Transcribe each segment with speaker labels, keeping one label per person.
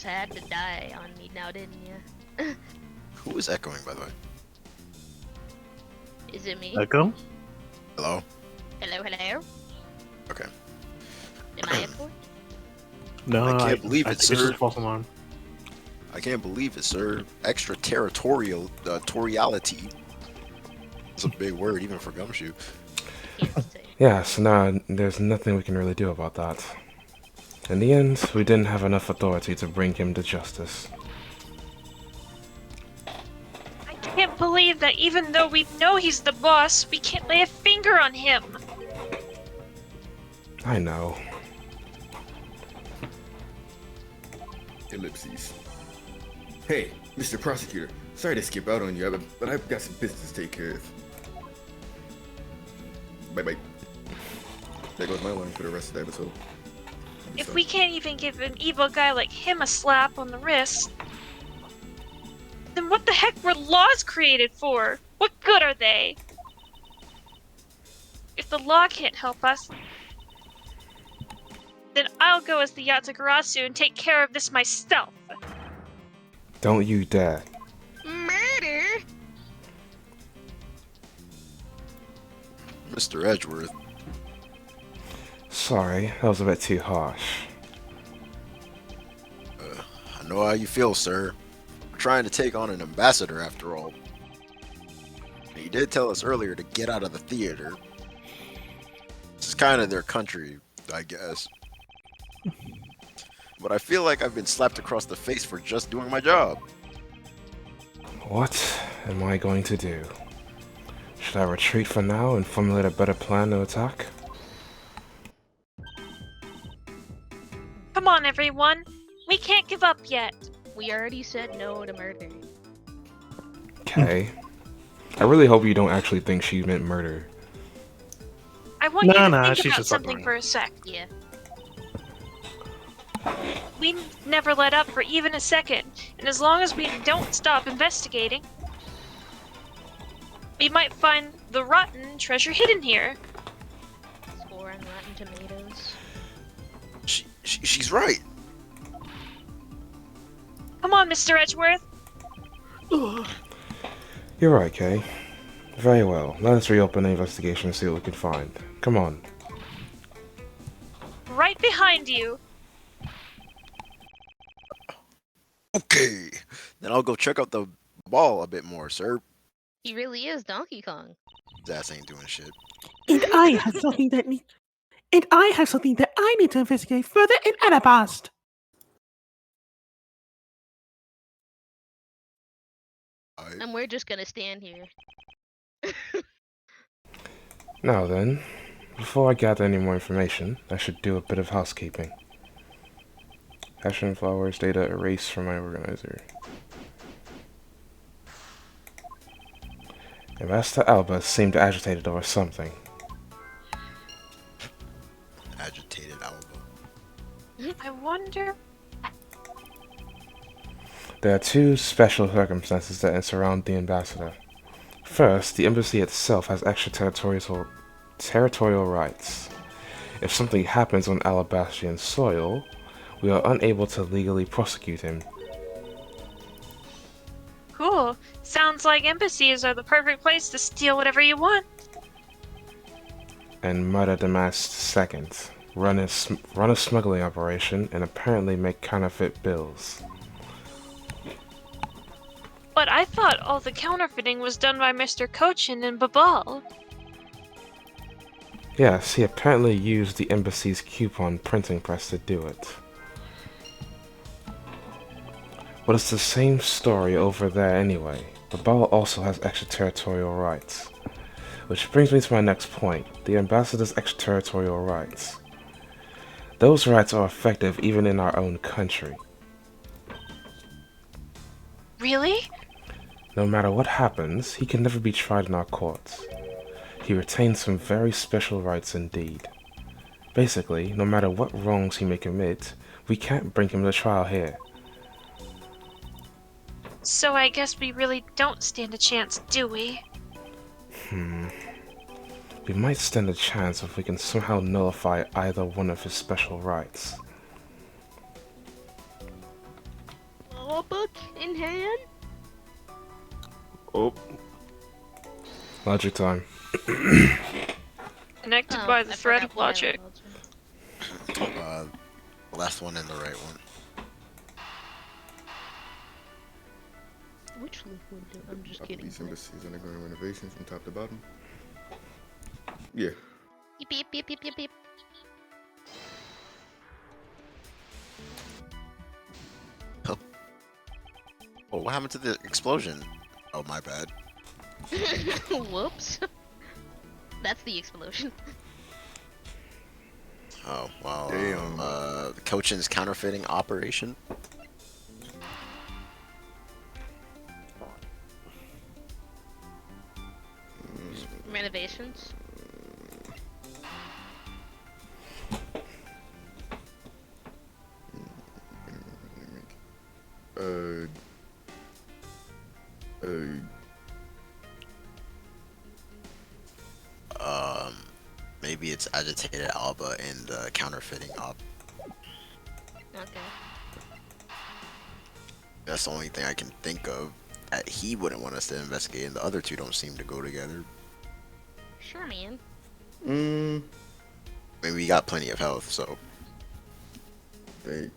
Speaker 1: just had to die on me now, didn't you?
Speaker 2: Who is echoing, by the way?
Speaker 1: Is it me?
Speaker 3: Echo?
Speaker 2: Hello?
Speaker 1: Hello?
Speaker 2: Okay.
Speaker 1: Am I echoing?
Speaker 3: No,
Speaker 2: I can't believe
Speaker 3: I
Speaker 2: it,
Speaker 3: think it's
Speaker 2: sir.
Speaker 3: just a false alarm.
Speaker 2: I can't believe it, sir. Extraterritorial, toriality. It's a big word, even for Gumshoe.
Speaker 1: Can't say.
Speaker 4: Yeah, so now there's nothing we can really do about that. In the end, we didn't have enough authority to bring him to justice.
Speaker 5: I can't believe that even though we know he's the boss, we can't lay a finger on him.
Speaker 4: I know.
Speaker 6: Ellipses. Hey, Mr. Prosecutor. Sorry to skip out on you, but I've got some business to take care of. Bye-bye. There goes my line for the rest of the episode.
Speaker 5: If we can't even give an evil guy like him a slap on the wrist, then what the heck were laws created for? What good are they? If the law can't help us, then I'll go as the Yatagarasu and take care of this myself.
Speaker 4: Don't you dare.
Speaker 1: Murder?
Speaker 2: Mr. Edgeworth.
Speaker 4: Sorry, that was a bit too harsh.
Speaker 2: I know how you feel, sir. We're trying to take on an ambassador, after all. He did tell us earlier to get out of the theater. This is kind of their country, I guess. But I feel like I've been slapped across the face for just doing my job.
Speaker 4: What am I going to do? Should I retreat for now and formulate a better plan to attack?
Speaker 5: Come on, everyone. We can't give up yet.
Speaker 1: We already said no to murder.
Speaker 4: Okay. I really hope you don't actually think she meant murder.
Speaker 5: I want you to
Speaker 3: Nah,
Speaker 5: think
Speaker 3: she's
Speaker 5: about
Speaker 3: just
Speaker 5: something
Speaker 3: talking.
Speaker 5: for a sec.
Speaker 1: Yeah.
Speaker 5: We never let up for even a second, and as long as we don't stop investigating, we might find the rotten treasure hidden here.
Speaker 1: Score on Rotten Tomatoes.
Speaker 2: She's right.
Speaker 5: Come on, Mr. Edgeworth.
Speaker 4: You're right, Kay. Very well. Let us reopen the investigation and see what we can find. Come on.
Speaker 5: Right behind you.
Speaker 2: Okay. Then I'll go check out the ball a bit more, sir.
Speaker 1: He really is Donkey Kong.
Speaker 2: His ass ain't doing shit.
Speaker 7: And I have something that I need to investigate further in Alabast.
Speaker 1: And we're just gonna stand here.
Speaker 4: Now then, before I gather any more information, I should do a bit of housekeeping. Passion flowers data erased from my organizer. Ambassador Alba seemed agitated over something.
Speaker 2: Agitated Alba.
Speaker 5: I wonder.
Speaker 4: There are two special circumstances that surround the ambassador. First, the embassy itself has extraterritorial rights. If something happens on Alabastian soil, we are unable to legally prosecute him.
Speaker 5: Cool. Sounds like embassies are the perfect place to steal whatever you want.
Speaker 4: And Murder Damask second, run a smuggling operation and apparently make counterfeit bills.
Speaker 5: But I thought all the counterfeiting was done by Mr. Cochin and Babal.
Speaker 4: Yes, he apparently used the embassy's coupon printing press to do it. But it's the same story over there anyway. Babal also has extraterritorial rights. Which brings me to my next point, the ambassador's extraterritorial rights. Those rights are effective even in our own country.
Speaker 5: Really?
Speaker 4: No matter what happens, he can never be tried in our courts. He retains some very special rights indeed. Basically, no matter what wrongs he may commit, we can't bring him to trial here.
Speaker 5: So I guess we really don't stand a chance, do we?
Speaker 4: We might stand a chance if we can somehow nullify either one of his special rights.
Speaker 1: book in hand?
Speaker 4: Oh. Logic time.
Speaker 5: Connected
Speaker 1: Oh,
Speaker 5: by the
Speaker 1: I
Speaker 5: thread
Speaker 1: forgot
Speaker 5: of
Speaker 1: what I
Speaker 5: logic.
Speaker 1: rolled.
Speaker 2: Last one and the right one.
Speaker 1: Which loop window? I'm just
Speaker 6: All
Speaker 1: kidding.
Speaker 6: these embassies undergoing renovations from top to bottom. Yeah.
Speaker 1: Beep beep beep beep beep beep.
Speaker 2: Oh, what happened to the explosion? Oh, my bad.
Speaker 1: Whoops. That's the explosion.
Speaker 2: Oh, well,
Speaker 6: Damn.
Speaker 2: the Cochin's counterfeiting operation?
Speaker 1: Renovations.
Speaker 6: Uh,
Speaker 2: Maybe it's agitated Alba and the counterfeiting op.
Speaker 1: Okay.
Speaker 2: That's the only thing I can think of that he wouldn't want us to investigate, and the other two don't seem to go together.
Speaker 1: Sure, man.
Speaker 2: I mean, we got plenty of health, so.
Speaker 6: they.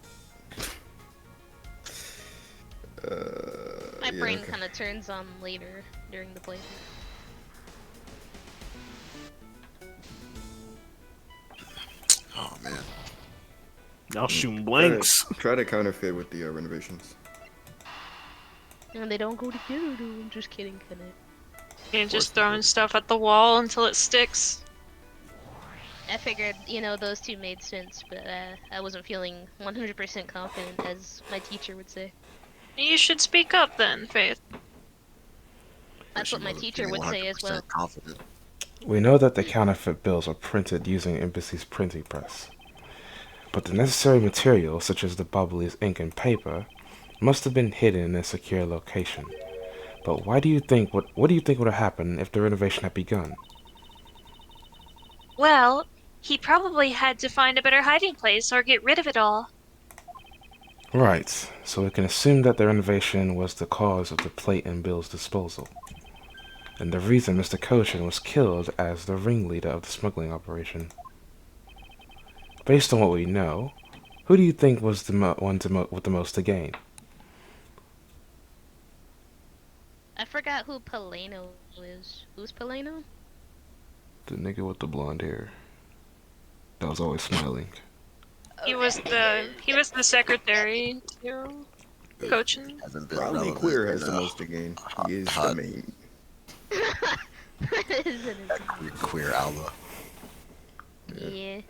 Speaker 1: My
Speaker 6: Yeah,
Speaker 1: brain
Speaker 6: okay.
Speaker 1: kind of turns on later during the playthrough.
Speaker 2: Oh man.
Speaker 3: Y'all shooting blanks.
Speaker 6: Try to counterfeit with the renovations.
Speaker 1: And they don't go together, though. I'm just kidding, Kenneth.
Speaker 5: And just throwing stuff at the wall until it sticks.
Speaker 1: I figured, you know, those two made sense, but I wasn't feeling 100% confident, as my teacher would say.
Speaker 5: You should speak up then, Faith.
Speaker 1: That's what my
Speaker 2: Wasn't
Speaker 1: teacher
Speaker 2: feeling
Speaker 1: would say as
Speaker 2: 100%
Speaker 1: well.
Speaker 2: Confident.
Speaker 4: We know that the counterfeit bills are printed using Embassy's printing press. But the necessary materials, such as the bubbly's ink and paper, must have been hidden in a secure location. But what do you think would have happened if the renovation had begun?
Speaker 5: Well, he probably had to find a better hiding place or get rid of it all.
Speaker 4: Right, so we can assume that the renovation was the cause of the plate and bills disposal, and the reason Mr. Cochin was killed as the ringleader of the smuggling operation. Based on what we know, who do you think was the one with the most to gain?
Speaker 1: I forgot who Paleno is. Who's Paleno?
Speaker 4: The nigga with the blonde hair. That was always smiling.
Speaker 5: He was the secretary to Cochin.
Speaker 2: Hasn't been
Speaker 6: Probably
Speaker 2: relevant
Speaker 6: Queer
Speaker 2: in
Speaker 6: has the
Speaker 2: a
Speaker 6: most to gain. He is the
Speaker 2: hot-
Speaker 6: main.
Speaker 2: queer Alba.
Speaker 1: Yeah.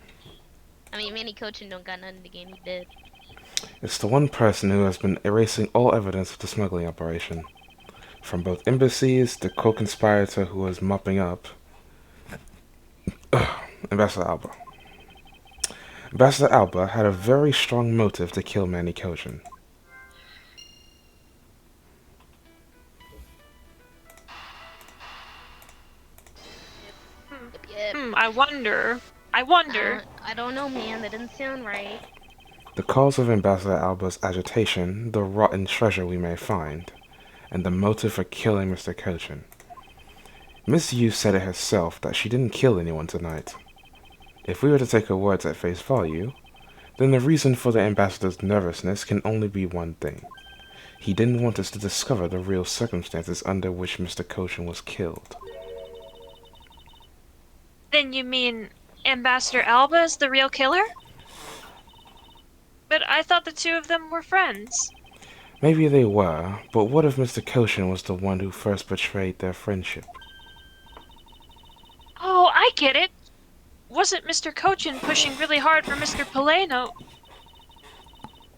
Speaker 1: I mean, Manny Cochin don't got nothing to gain. He dead.
Speaker 4: It's the one person who has been erasing all evidence of the smuggling operation. From both embassies, the co-conspirator who was mopping up, Ambassador Alba. Ambassador Alba had a very strong motive to kill Manny Cochin.
Speaker 1: Yep.
Speaker 5: I wonder.
Speaker 1: I don't know, man. That didn't sound right.
Speaker 4: The cause of Ambassador Alba's agitation, the rotten treasure we may find, and the motive for killing Mr. Cochin. Miss Yu said it herself that she didn't kill anyone tonight. If we were to take her words at face value, then the reason for the ambassador's nervousness can only be one thing. He didn't want us to discover the real circumstances under which Mr. Cochin was killed.
Speaker 5: Then you mean Ambassador Alba is the real killer? But I thought the two of them were friends.
Speaker 4: Maybe they were, but what if Mr. Cochin was the one who first betrayed their friendship?
Speaker 5: Oh, I get it. Wasn't Mr. Cochin pushing really hard for Mr. Paleno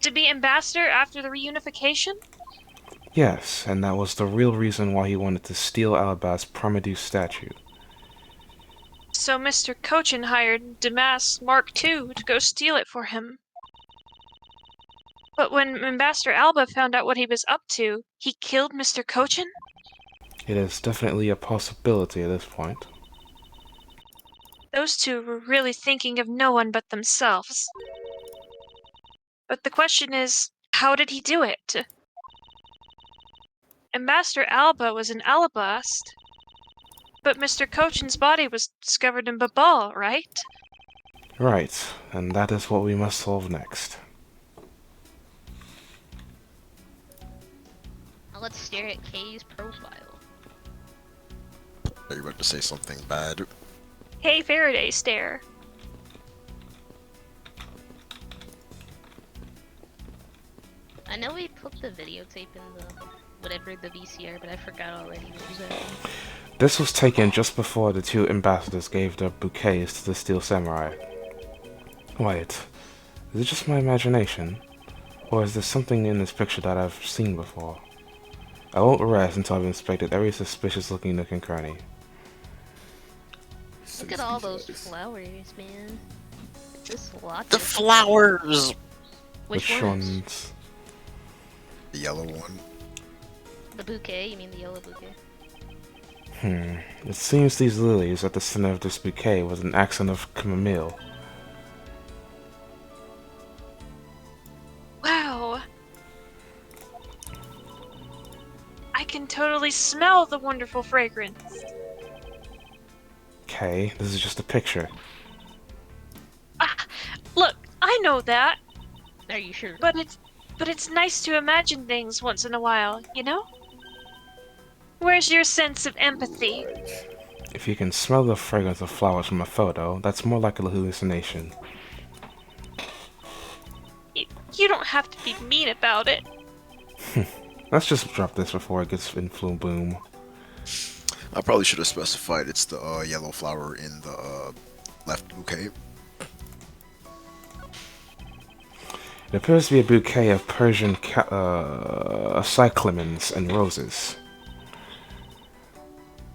Speaker 5: to be ambassador after the reunification?
Speaker 4: Yes, and that was the real reason why he wanted to steal Alba's Prometheus statue.
Speaker 5: So Mr. Cochin hired Damas Mark II to go steal it for him. But when Ambassador Alba found out what he was up to, he killed Mr. Cochin?
Speaker 4: It is definitely a possibility at this point.
Speaker 5: Those two were really thinking of no one but themselves. But the question is, how did he do it? Ambassador Alba was in Alabast, but Mr. Cochin's body was discovered in Babal, right?
Speaker 4: Right, and that is what we must solve next.
Speaker 1: Now let's stare at Kay's profile.
Speaker 2: Are you about to say something bad?
Speaker 5: Hey, Faraday, stare.
Speaker 1: I know we put the videotape in the whatever the VCR, but I forgot already what was that.
Speaker 4: This was taken just before the two ambassadors gave their bouquets to the Steel Samurai. Wait, is it just my imagination? Or is there something in this picture that I've seen before? I won't rest until I've inspected every suspicious looking nook and cranny.
Speaker 1: Look at all those flowers, man. This lot.
Speaker 2: The flowers!
Speaker 1: Which ones?
Speaker 2: The yellow one.
Speaker 1: The bouquet? You mean the yellow bouquet?
Speaker 4: It seems these lilies at the center of this bouquet was an accent of chamomile.
Speaker 5: Wow. I can totally smell the wonderful fragrance.
Speaker 4: Okay, this is just a picture.
Speaker 5: Ah, look, I know that,
Speaker 1: Are you sure?
Speaker 5: but it's nice to imagine things once in a while, you know? Where's your sense of empathy?
Speaker 4: If you can smell the fragrance of flowers from a photo, that's more like a hallucination.
Speaker 5: You don't have to be mean about it.
Speaker 4: Let's just drop this before it gets in flu boom.
Speaker 2: I probably should have specified it's the yellow flower in the left bouquet.
Speaker 4: It appears to be a bouquet of Persian cyclamens and roses.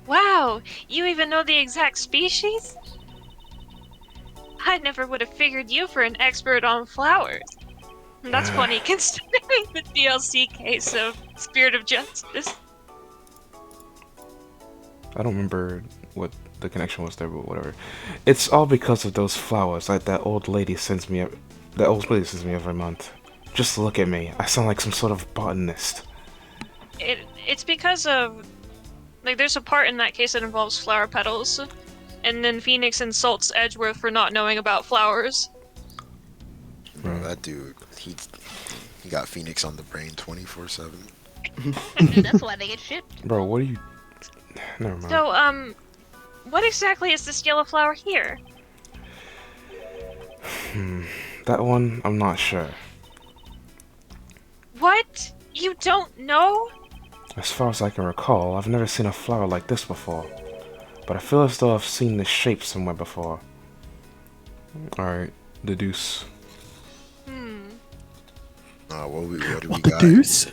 Speaker 5: Wow, you even know the exact species? I never would have figured you for an expert on flowers. That's funny considering the DLC case of Spirit of Justice.
Speaker 4: I don't remember what the connection was there, but whatever. It's all because of those flowers that old lady sends me. That old lady sends me every month. Just look at me. I sound like some sort of botanist.
Speaker 5: It's because of like there's a part in that case that involves flower petals, and then Phoenix insults Edgeworth for not knowing about flowers.
Speaker 2: Bro, that dude, he got Phoenix on the brain 24/7.
Speaker 1: That's why they get shipped.
Speaker 4: Bro, what are you? Never mind.
Speaker 5: So, what exactly is this yellow flower here?
Speaker 4: That one, I'm not sure.
Speaker 5: What? You don't know?
Speaker 4: As far as I can recall, I've never seen a flower like this before. But I feel as though I've seen this shape somewhere before. Alright, the deuce.
Speaker 2: What do we
Speaker 7: The
Speaker 2: got?
Speaker 7: deuce?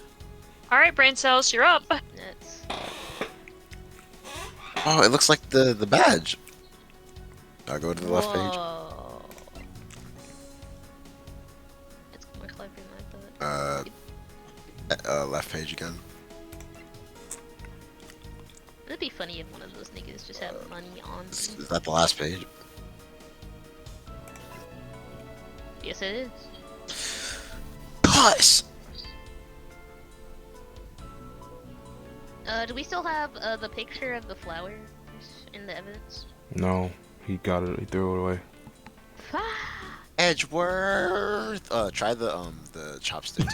Speaker 5: Alright, brain cells, you're up.
Speaker 1: That's
Speaker 2: Oh, it looks like the badge. I'll go to the left page.
Speaker 1: Whoa. It's more clever than I thought.
Speaker 2: Left page again.
Speaker 1: It'd be funny if one of those niggas just had money on.
Speaker 2: Is that the last page?
Speaker 1: Yes, it is.
Speaker 2: Puss!
Speaker 1: Do we still have the picture of the flowers in the evidence?
Speaker 4: No, he got it. He threw it away.
Speaker 2: Edgeworth! Try the chopstick.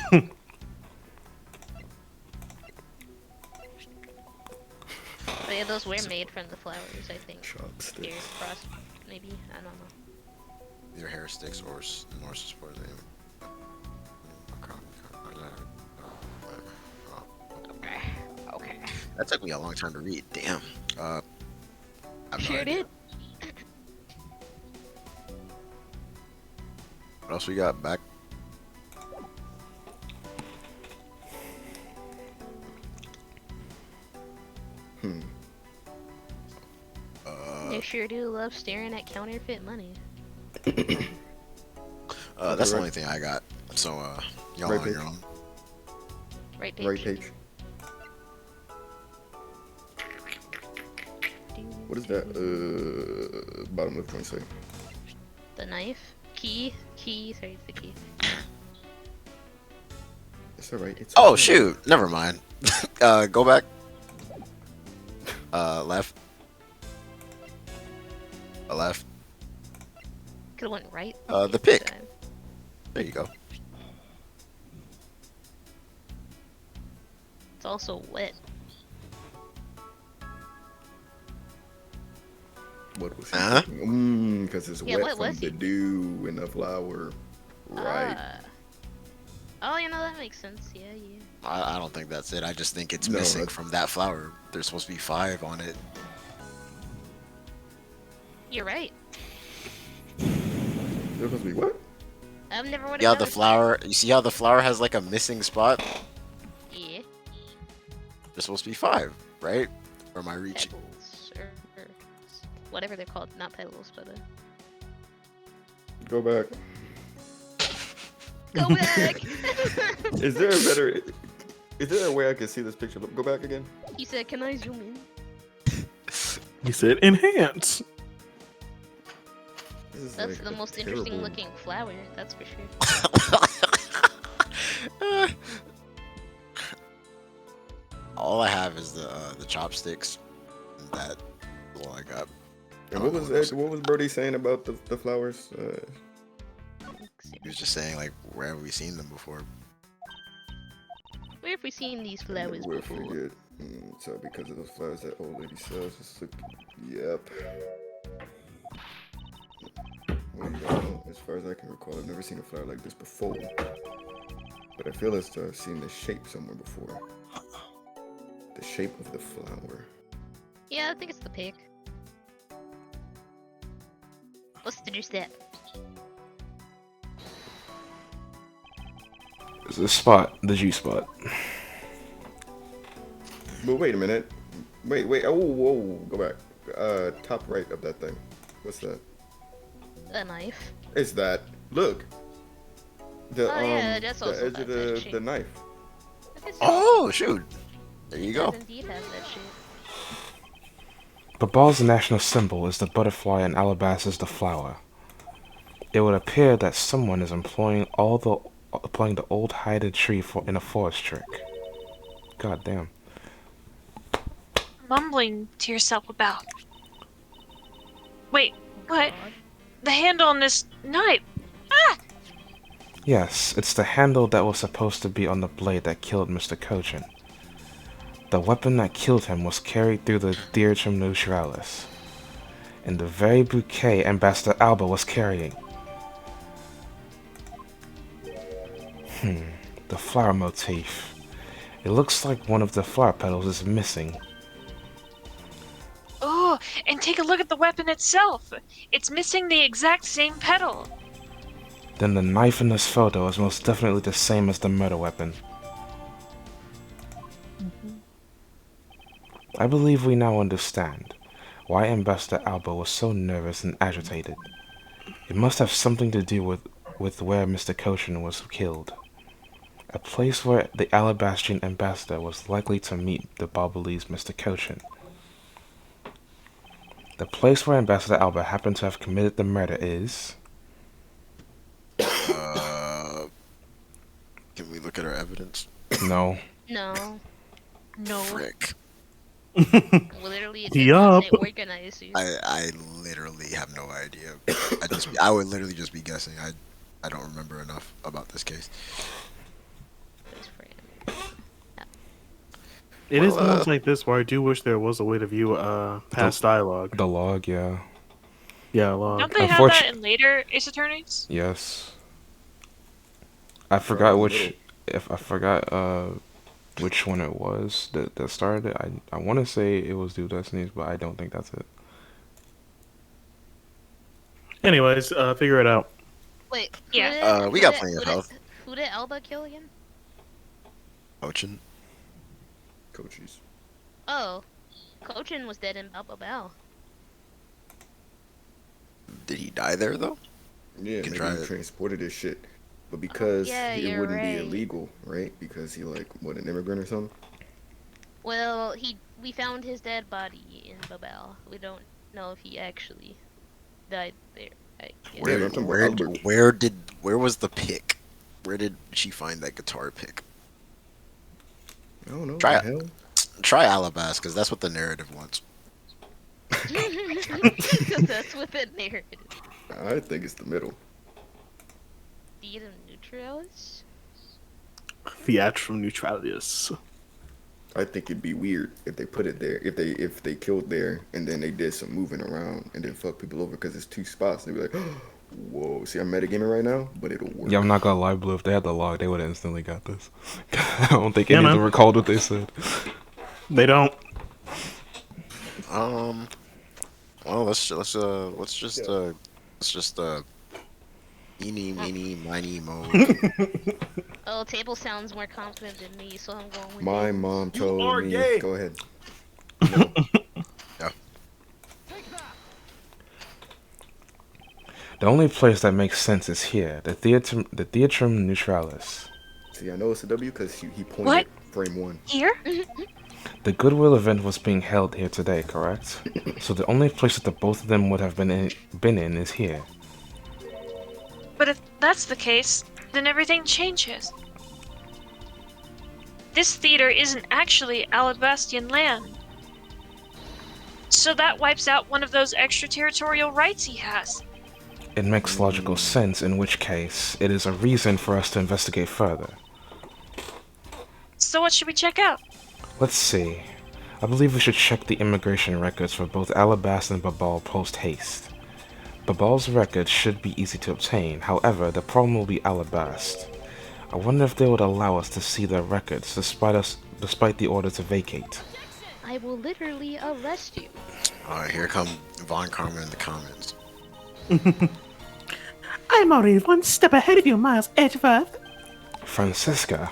Speaker 1: But yeah, those were made from the flowers, I think.
Speaker 6: Chopsticks.
Speaker 1: Here, cross, maybe. I don't know.
Speaker 2: Either hair sticks or Norse's for the
Speaker 1: Okay.
Speaker 2: That took me a long time to read. Damn. I have no
Speaker 1: Sure
Speaker 2: idea.
Speaker 1: did.
Speaker 2: What else we got back?
Speaker 1: They sure do love staring at counterfeit money.
Speaker 2: That's the only thing I got. So, y'all
Speaker 6: Right
Speaker 2: on
Speaker 6: page.
Speaker 2: your own.
Speaker 1: Right page.
Speaker 6: Right page. What is that? Bottom left one say.
Speaker 1: The knife. Key. Sorry, it's the key.
Speaker 6: It's alright. It's
Speaker 2: Oh
Speaker 6: alright.
Speaker 2: shoot, never mind. Go back. Left. Left.
Speaker 1: Could've went right.
Speaker 2: The pick. There you go.
Speaker 1: It's also wet.
Speaker 6: What was he
Speaker 2: Uh-huh.
Speaker 6: thinking? Because it's
Speaker 1: Yeah,
Speaker 6: wet
Speaker 1: what
Speaker 6: from
Speaker 1: was
Speaker 6: the
Speaker 1: he?
Speaker 6: dew in the flower. Right.
Speaker 1: Oh, you know, that makes sense. Yeah, yeah.
Speaker 2: I don't think that's it. I just think it's
Speaker 6: No,
Speaker 2: missing
Speaker 6: that's-
Speaker 2: from that flower. There's supposed to be 5 on it.
Speaker 1: You're right.
Speaker 6: There's supposed to be what?
Speaker 1: I've never would have
Speaker 2: Yeah,
Speaker 1: got
Speaker 2: the
Speaker 1: it.
Speaker 2: flower. You see how the flower has like a missing spot?
Speaker 1: Yeah.
Speaker 2: There's supposed to be 5, right? Or am I reaching?
Speaker 1: Petals or whatever they're called. Not petals, but
Speaker 6: Go back.
Speaker 1: Go back!
Speaker 6: Is there a better? Is there a way I can see this picture? Go back again.
Speaker 1: He said, "Can I zoom in?"
Speaker 3: He said enhance.
Speaker 6: This is
Speaker 1: That's
Speaker 6: like
Speaker 1: the
Speaker 6: a
Speaker 1: most interesting
Speaker 6: terrible-
Speaker 1: looking flower, that's for sure.
Speaker 2: All I have is the chopsticks. That all I got.
Speaker 6: And what was Ed, what was Birdie saying about the flowers?
Speaker 2: He was just saying like, where have we seen them before?
Speaker 1: Where have we seen these flowers
Speaker 6: We'll
Speaker 1: before?
Speaker 6: forget. So because of those flowers that old lady sells, just look. Yep. Well, you know, as far as I can recall, I've never seen a flower like this before. But I feel as though I've seen the shape somewhere before. The shape of the flower.
Speaker 1: Yeah, I think it's the pig. What's the new step?
Speaker 4: It's this spot, the G spot.
Speaker 6: But wait a minute. Wait. Oh, whoa. Go back. Top right of that thing. What's that?
Speaker 1: A knife.
Speaker 6: It's that. Look. The
Speaker 1: Oh, yeah, that's
Speaker 6: the
Speaker 1: also
Speaker 6: edge of
Speaker 1: has that
Speaker 6: the
Speaker 1: shape.
Speaker 6: knife.
Speaker 1: Look at
Speaker 2: Oh shoot! There you
Speaker 1: it
Speaker 2: go.
Speaker 1: does indeed have that shape.
Speaker 4: Babal's national symbol is the butterfly and alabaster is the flower. It would appear that someone is employing the old hidden tree in a forest trick. God damn.
Speaker 5: Mumbling to yourself about. Wait, what?
Speaker 1: God.
Speaker 5: The handle on this knife.
Speaker 4: Yes, it's the handle that was supposed to be on the blade that killed Mr. Cochin. The weapon that killed him was carried through the Diadem Naturalis, and the very bouquet Ambassador Alba was carrying. The flower motif. It looks like one of the flower petals is missing.
Speaker 5: Oh, and take a look at the weapon itself. It's missing the exact same petal.
Speaker 4: Then the knife in this photo is most definitely the same as the murder weapon. I believe we now understand why Ambassador Alba was so nervous and agitated. It must have something to do with where Mr. Cochin was killed. A place where the Alabastrian ambassador was likely to meet the Barbalese Mr. Cochin. The place where Ambassador Alba happened to have committed the murder is...
Speaker 2: Can we look at our evidence?
Speaker 4: No.
Speaker 1: No.
Speaker 5: No.
Speaker 2: Frick.
Speaker 1: Literally, it
Speaker 3: Yup.
Speaker 1: does not say organizers.
Speaker 2: I literally have no idea. I would literally just be guessing. I don't remember enough about this case.
Speaker 1: Those friends.
Speaker 3: It is
Speaker 2: Well,
Speaker 3: moments like this where I do wish there was a way to view past dialogue.
Speaker 4: The log, yeah.
Speaker 3: Yeah, log.
Speaker 5: Don't they have that in later Ace Attorneys?
Speaker 4: Yes. I forgot which one it was that started it. I want to say it was Due Destinies, but I don't think that's it.
Speaker 3: Anyways, figure it out.
Speaker 1: Wait.
Speaker 5: Yeah.
Speaker 2: We got plenty of health.
Speaker 1: Who did Alba kill again?
Speaker 2: Cochin.
Speaker 6: Coaches.
Speaker 1: Oh. Cochin was dead in Bao.
Speaker 2: Did he die there though?
Speaker 6: Yeah,
Speaker 2: Can
Speaker 6: maybe
Speaker 2: try
Speaker 6: he
Speaker 2: it.
Speaker 6: transported his shit. But because
Speaker 1: yeah,
Speaker 6: it
Speaker 1: you're
Speaker 6: wouldn't be
Speaker 1: right.
Speaker 6: illegal, right? Because he like what, an immigrant or something?
Speaker 1: Well, we found his dead body in Babel. We don't know if he actually died there. I guess.
Speaker 6: I'm talking about Albert.
Speaker 2: Where was the pick? Where did she find that guitar pick?
Speaker 6: I don't know.
Speaker 2: Try
Speaker 6: The
Speaker 2: it.
Speaker 6: hell?
Speaker 2: Try Alabas, because that's what the narrative wants.
Speaker 1: Because that's what the narrative.
Speaker 6: I think it's the middle.
Speaker 1: Theater neutralis?
Speaker 3: Theatrum neutralis.
Speaker 6: I think it'd be weird if they put it there. If they killed there and then they did some moving around and then fuck people over because it's two spots. They'd be like, whoa. See, I'm metagaming right now, but it'll work.
Speaker 4: Yeah, I'm not gonna lie, Blue. If they had the log, they would have instantly got this. I don't think
Speaker 3: Yeah,
Speaker 4: any of
Speaker 3: man.
Speaker 4: them recalled what they said.
Speaker 3: They don't.
Speaker 2: Well, let's just eeny, meeny, miny, mo.
Speaker 1: Oh, Table sounds more confident than me, so I'm going with
Speaker 6: My
Speaker 1: it.
Speaker 6: mom
Speaker 3: You
Speaker 6: told
Speaker 3: are
Speaker 6: me.
Speaker 3: gay.
Speaker 6: Go ahead.
Speaker 2: Yeah.
Speaker 4: The only place that makes sense is here, the Theatrum Neutralis.
Speaker 6: See, I know it's a W because he pointed
Speaker 5: What?
Speaker 6: frame one.
Speaker 5: Here?
Speaker 4: The Goodwill event was being held here today, correct? So the only place that the both of them would have been in is here.
Speaker 5: But if that's the case, then everything changes. This theater isn't actually Alabastian land. So that wipes out one of those extraterritorial rights he has.
Speaker 4: It makes logical sense, in which case, it is a reason for us to investigate further.
Speaker 5: So what should we check out?
Speaker 4: Let's see. I believe we should check the immigration records for both Alabast and Babal post-haste. Babal's records should be easy to obtain, however, the problem will be Alabast. I wonder if they would allow us to see their records, despite the order to vacate.
Speaker 1: I will literally arrest you.
Speaker 2: Alright, here come Von Karma in the comments.
Speaker 7: I'm already one step ahead of you, Miles Edgeworth.
Speaker 4: Francisca,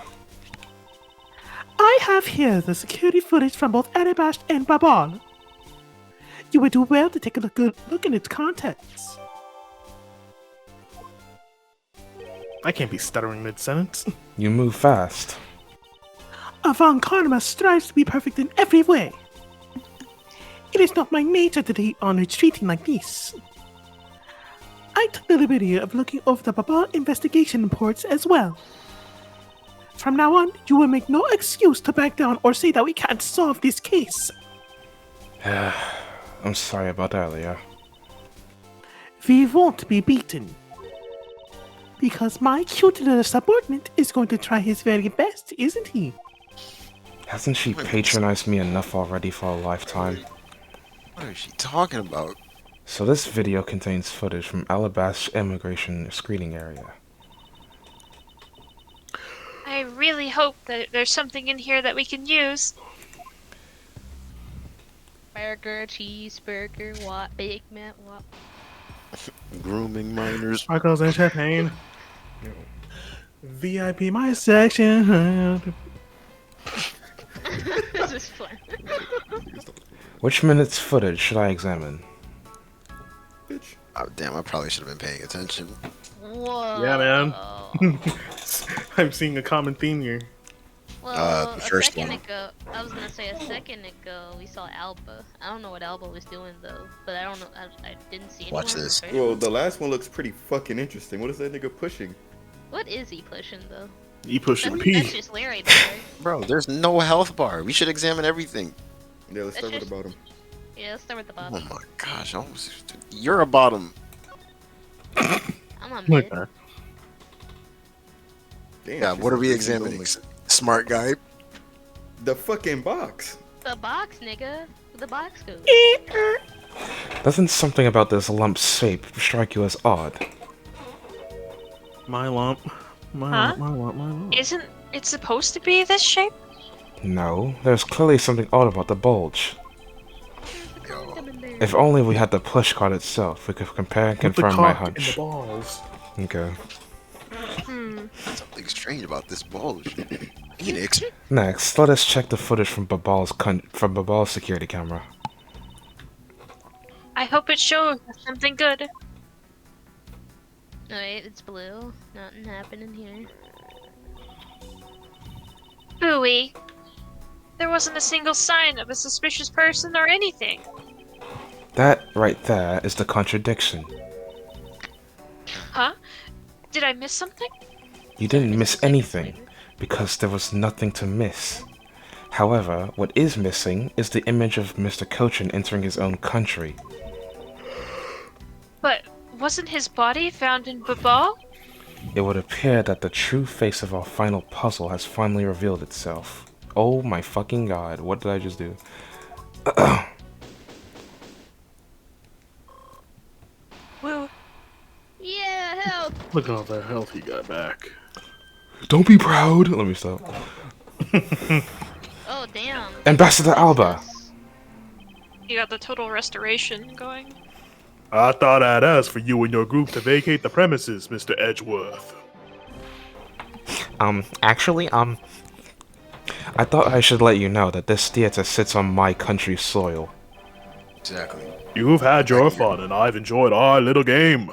Speaker 7: I have here the security footage from both Anabashed and Babal. You would do well to take a good look in its contents.
Speaker 3: I can't be stuttering mid-sentence.
Speaker 4: you move fast.
Speaker 7: Von Karma strives to be perfect in every way. It is not my nature to be on retreating like this. I took the liberty of looking over the Babal investigation reports as well. From now on, you will make no excuse to back down or say that we can't solve this case.
Speaker 4: I'm sorry about earlier.
Speaker 7: We won't be beaten. Because my cute little subordinate is going to try his very best, isn't he?
Speaker 4: Hasn't she patronized me enough already for a lifetime?
Speaker 2: What is she talking about?
Speaker 4: So this video contains footage from Alabast's immigration screening area.
Speaker 5: I really hope that there's something in here that we can use.
Speaker 1: Burger, cheeseburger, what? Big Mac, what?
Speaker 2: Grooming minors.
Speaker 3: Sparkles and champagne. VIP my section.
Speaker 1: This is fun.
Speaker 4: Which minute's footage should I examine?
Speaker 6: Bitch.
Speaker 2: Oh, damn, I probably should have been paying attention.
Speaker 1: Whoa.
Speaker 3: Yeah, man. I'm seeing a common theme here.
Speaker 1: Well,
Speaker 2: the
Speaker 1: a
Speaker 2: first
Speaker 1: second
Speaker 2: one.
Speaker 1: ago, I was gonna say a second ago we saw Alba. I don't know what Alba was doing though, but I don't know. I didn't see anyone.
Speaker 2: Watch
Speaker 1: in the
Speaker 2: this.
Speaker 1: first
Speaker 6: Well,
Speaker 1: one.
Speaker 6: the last one looks pretty fucking interesting. What is that nigga pushing?
Speaker 1: What is he pushing though?
Speaker 3: You pushing
Speaker 1: That's
Speaker 3: P.
Speaker 1: just Larry right there.
Speaker 2: Bro, there's no health bar. We should examine everything.
Speaker 6: Yeah, let's start with
Speaker 1: That's
Speaker 6: the bottom.
Speaker 1: Yeah, let's start with the
Speaker 2: Oh
Speaker 1: bottom.
Speaker 2: my gosh, you're a bottom.
Speaker 1: I'm on mid.
Speaker 3: Okay.
Speaker 6: Damn,
Speaker 2: Yeah,
Speaker 6: she
Speaker 2: what are
Speaker 6: said
Speaker 2: we
Speaker 6: this is
Speaker 2: examining?
Speaker 6: only-
Speaker 2: Smart guy.
Speaker 6: The fucking box.
Speaker 1: The box, nigga. Where the box goes.
Speaker 4: Doesn't something about this lump shape strike you as odd?
Speaker 3: My lump. My
Speaker 5: Huh?
Speaker 3: lump, my lump, my lump.
Speaker 5: Isn't it supposed to be this shape?
Speaker 4: No, there's clearly something odd about the bulge.
Speaker 2: Yo,
Speaker 4: If only we had the push card itself, we could compare and
Speaker 3: Put the
Speaker 4: confirm my
Speaker 3: cock in the
Speaker 4: hunch.
Speaker 3: balls.
Speaker 4: Okay.
Speaker 2: something strange about this bulge. Phoenix.
Speaker 4: Next, let us check the footage from Babal's security camera.
Speaker 5: I hope it shows us something good.
Speaker 1: Alright, it's blue. Nothing happening here.
Speaker 5: Booey. There wasn't a single sign of a suspicious person or anything.
Speaker 4: That right there is the contradiction.
Speaker 5: Huh? Did I miss something?
Speaker 4: You didn't miss anything, because there was nothing to miss. However, what is missing is the image of Mr. Cochin entering his own country.
Speaker 5: But wasn't his body found in Babal?
Speaker 4: It would appear that the true face of our final puzzle has finally revealed itself. Oh my fucking god, what did I just do?
Speaker 5: Woo.
Speaker 1: Yeah, help!
Speaker 3: Look at all the health he got back.
Speaker 4: Don't be proud! Let me stop.
Speaker 1: Oh, damn.
Speaker 4: Ambassador Alba!
Speaker 5: You got the total restoration going.
Speaker 8: I thought I'd ask for you and your group to vacate the premises, Mr. Edgeworth.
Speaker 4: Actually, I thought I should let you know that this theater sits on my country's soil.
Speaker 2: Exactly.
Speaker 8: You've had your fun, and I've enjoyed our little game.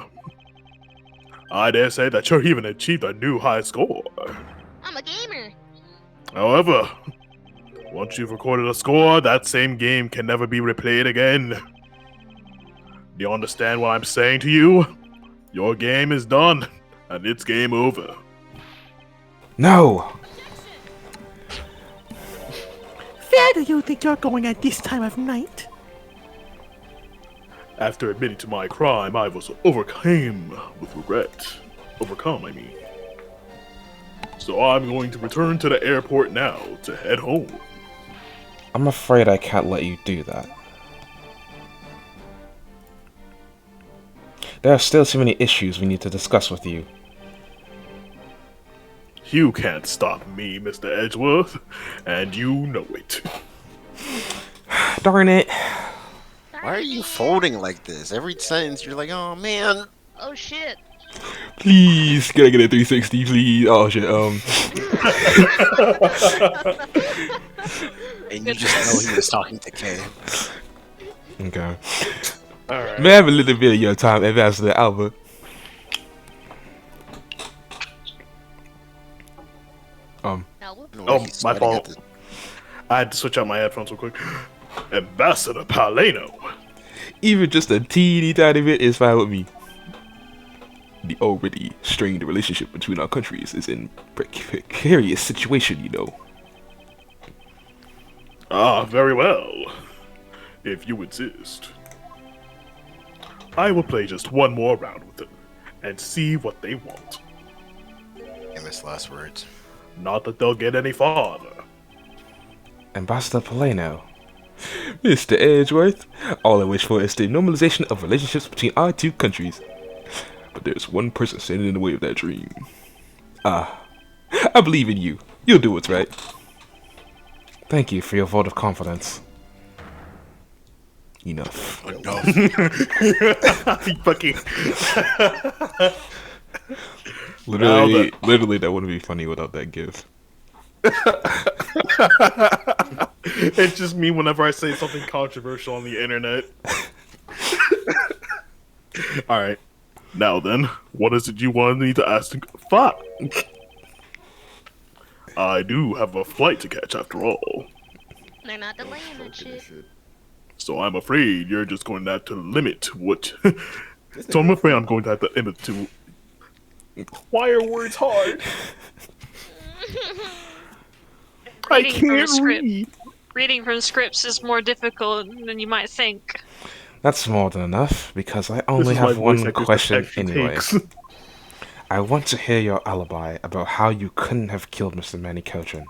Speaker 8: I dare say that you've even achieved a new high score.
Speaker 1: I'm a gamer.
Speaker 8: However, once you've recorded a score, that same game can never be replayed again. Do you understand what I'm saying to you? Your game is done, and it's game over.
Speaker 4: No!
Speaker 7: Where do you think you're going at this time of night?
Speaker 8: After admitting to my crime, I was overcome with regret. Overcome, I mean. So I'm going to return to the airport now to head home.
Speaker 4: I'm afraid I can't let you do that. There are still too many issues we need to discuss with you.
Speaker 8: You can't stop me, Mr. Edgeworth, and you know it.
Speaker 4: Darn it!
Speaker 2: Why are you folding like this? Every sentence you're like, oh man.
Speaker 1: Oh, shit.
Speaker 4: Please, can I get a 360, please? Oh shit,
Speaker 2: And you just know he was talking to Kay.
Speaker 4: Okay.
Speaker 8: Alright.
Speaker 4: May I have a little bit of your time, Ambassador Alba?
Speaker 1: No.
Speaker 8: Oh, my fault. I had to switch out my headphones real quick. Ambassador Paleno.
Speaker 4: Even just a teeny tiny bit is fine with me. The already strained relationship between our countries is in precarious situation, you know.
Speaker 8: Ah, very well. If you insist. I will play just one more round with them and see what they want.
Speaker 2: Famous last words.
Speaker 8: Not that they'll get any farther.
Speaker 4: Ambassador Paleno. Mr. Edgeworth, all I wish for is the normalization of relationships between our two countries. But there's one person standing in the way of that dream. I believe in you. You'll do what's right. Thank you for your vote of confidence. Enough.
Speaker 2: Enough.
Speaker 8: Fucking.
Speaker 4: Literally, that wouldn't be funny without that gift.
Speaker 8: It's just me whenever I say something controversial on the internet. Alright. Now then, what is it you wanted me to ask? Fuck! I do have a flight to catch after all.
Speaker 1: They're not delaying that shit.
Speaker 8: So I'm afraid you're just going to have to limit what... So I'm afraid I'm going to have to limit to... Why are words hard? I
Speaker 5: Reading from a
Speaker 8: can't
Speaker 5: script.
Speaker 8: read.
Speaker 5: Reading from scripts is more difficult than you might think.
Speaker 4: That's more than enough, because I
Speaker 8: This
Speaker 4: only
Speaker 8: is why
Speaker 4: have
Speaker 8: voice
Speaker 4: one
Speaker 8: actors get
Speaker 4: question
Speaker 8: extra
Speaker 4: anyway.
Speaker 8: takes.
Speaker 4: I want to hear your alibi about how you couldn't have killed Mr. Manny Cochin.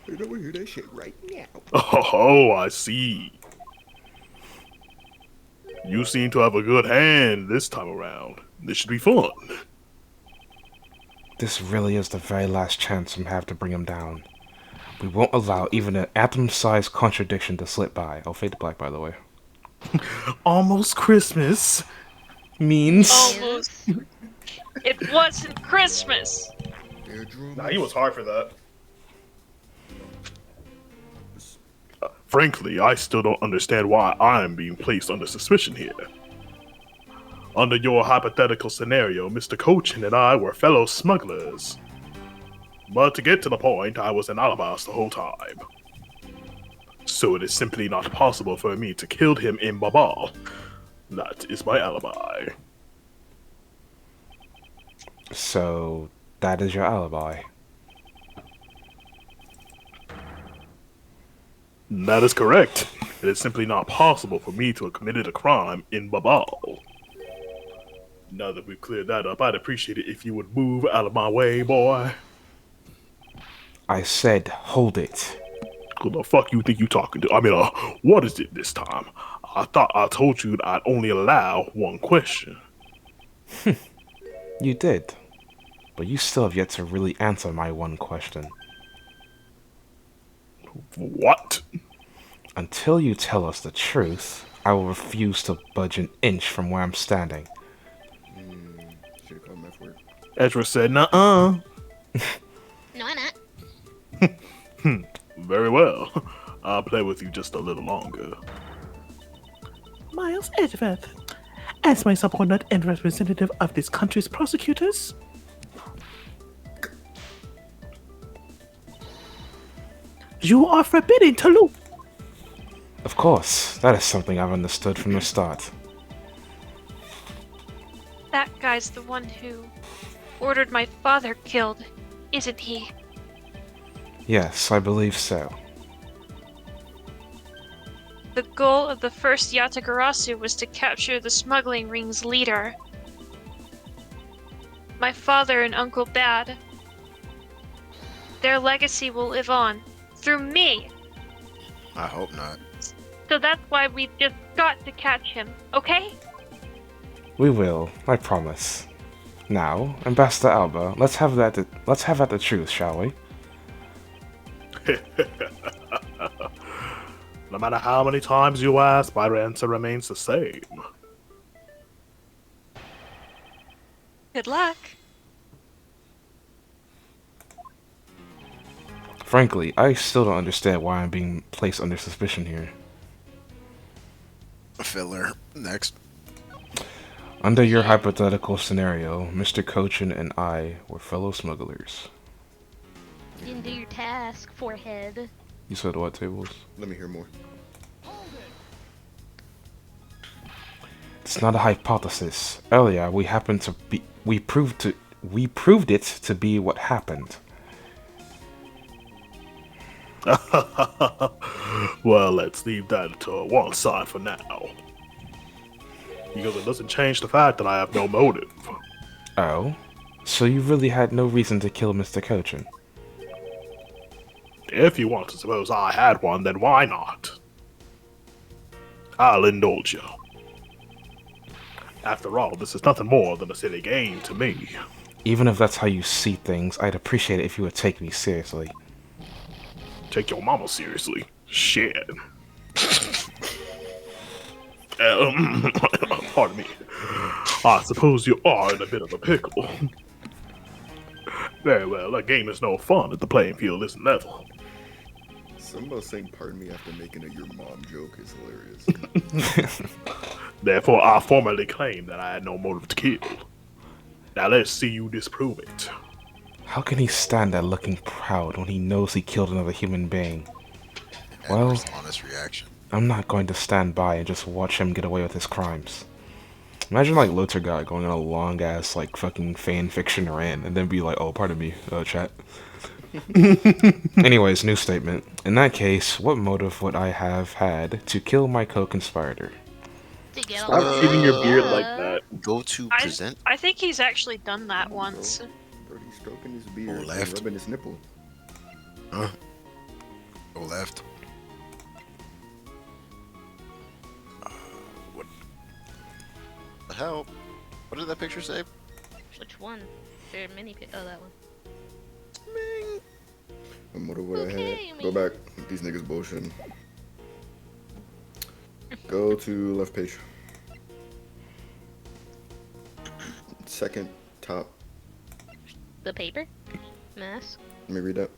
Speaker 6: I don't want to hear that shit right now.
Speaker 8: Oh, I see. You seem to have a good hand this time around. This should be fun.
Speaker 4: This really is the very last chance we have to bring him down. We won't allow even an atom-sized contradiction to slip by. I'll fade to black, by the way.
Speaker 8: Almost Christmas.
Speaker 4: Means...
Speaker 5: Almost. It wasn't Christmas.
Speaker 8: Nah, he was hard for that. Frankly, I still don't understand why I'm being placed under suspicion here. Under your hypothetical scenario, Mr. Cochin and I were fellow smugglers. But to get to the point, I was in Alabas the whole time. So it is simply not possible for me to kill him in Babal. That is my alibi.
Speaker 4: So, that is your alibi.
Speaker 8: That is correct. It is simply not possible for me to have committed a crime in Babal. Now that we've cleared that up, I'd appreciate it if you would move out of my way, boy.
Speaker 4: I said hold it.
Speaker 8: Who the fuck you think you talking to? I mean, what is it this time? I thought I told you that I'd only allow one question.
Speaker 4: You did. But you still have yet to really answer my one question.
Speaker 8: What?
Speaker 4: Until you tell us the truth, I will refuse to budge an inch from where I'm standing.
Speaker 6: Should have called him F word.
Speaker 8: Edgeworth said, nuh-uh.
Speaker 1: No, I'm not.
Speaker 8: Very well. I'll play with you just a little longer.
Speaker 7: Miles Edgeworth, as my subordinate and representative of this country's prosecutors, you are forbidden to loot.
Speaker 4: Of course, that is something I've understood from the start.
Speaker 5: That guy's the one who ordered my father killed, isn't he?
Speaker 4: Yes, I believe so.
Speaker 5: The goal of the first Yatagarasu was to capture the smuggling ring's leader. My father and Uncle Bad. Their legacy will live on, through me.
Speaker 2: I hope not.
Speaker 5: So that's why we just got to catch him, okay?
Speaker 4: We will, I promise. Now, Ambassador Alba, let's have at the truth, shall we?
Speaker 8: No matter how many times you ask, my answer remains the same.
Speaker 5: Good luck.
Speaker 4: Frankly, I still don't understand why I'm being placed under suspicion here.
Speaker 2: Filler. Next.
Speaker 4: Under your hypothetical scenario, Mr. Cochin and I were fellow smugglers.
Speaker 1: You didn't do your task, forehead.
Speaker 4: You said what, Tablez?
Speaker 6: Let me hear more.
Speaker 4: It's not a hypothesis. Earlier, we proved it to be what happened.
Speaker 8: Well, let's leave that to one side for now. Because it doesn't change the fact that I have no motive.
Speaker 4: Oh? So you really had no reason to kill Mr. Cochin?
Speaker 8: If you want to suppose I had one, then why not? I'll indulge you. After all, this is nothing more than a silly game to me.
Speaker 4: Even if that's how you see things, I'd appreciate it if you would take me seriously.
Speaker 8: Take your mama seriously. Shit. Pardon me. I suppose you are in a bit of a pickle. Very well, a game is no fun if the playing field isn't level.
Speaker 6: Something about saying pardon me after making a your mom joke is hilarious.
Speaker 8: Therefore, I formally claim that I had no motive to kill. Now let's see you disprove it.
Speaker 4: How can he stand there looking proud when he knows he killed another human being? Well,
Speaker 2: Edward's honest reaction.
Speaker 4: I'm not going to stand by and just watch him get away with his crimes. Imagine like Lothar guy going on a long ass like fucking fan fiction rant and then be like, oh, pardon me, chat. Anyways, new statement. In that case, what motive would I have had to kill my co-conspirator?
Speaker 1: To get
Speaker 8: Stop
Speaker 1: all
Speaker 8: shaving your beard
Speaker 1: the-
Speaker 8: like that.
Speaker 2: Go to present.
Speaker 5: I think he's actually done that once.
Speaker 6: Birdie stroking his beard and
Speaker 2: left.
Speaker 6: rubbing his nipple.
Speaker 2: Huh? Go left. What the hell? What did that picture say?
Speaker 1: Which one? There are many. Oh, that one.
Speaker 6: What motive would I
Speaker 1: Okay,
Speaker 6: have?
Speaker 1: I
Speaker 6: Go
Speaker 1: mean-
Speaker 6: back. These niggas bullshitting. Go to left page. Second top.
Speaker 1: The paper? Mask?
Speaker 6: Let me read that.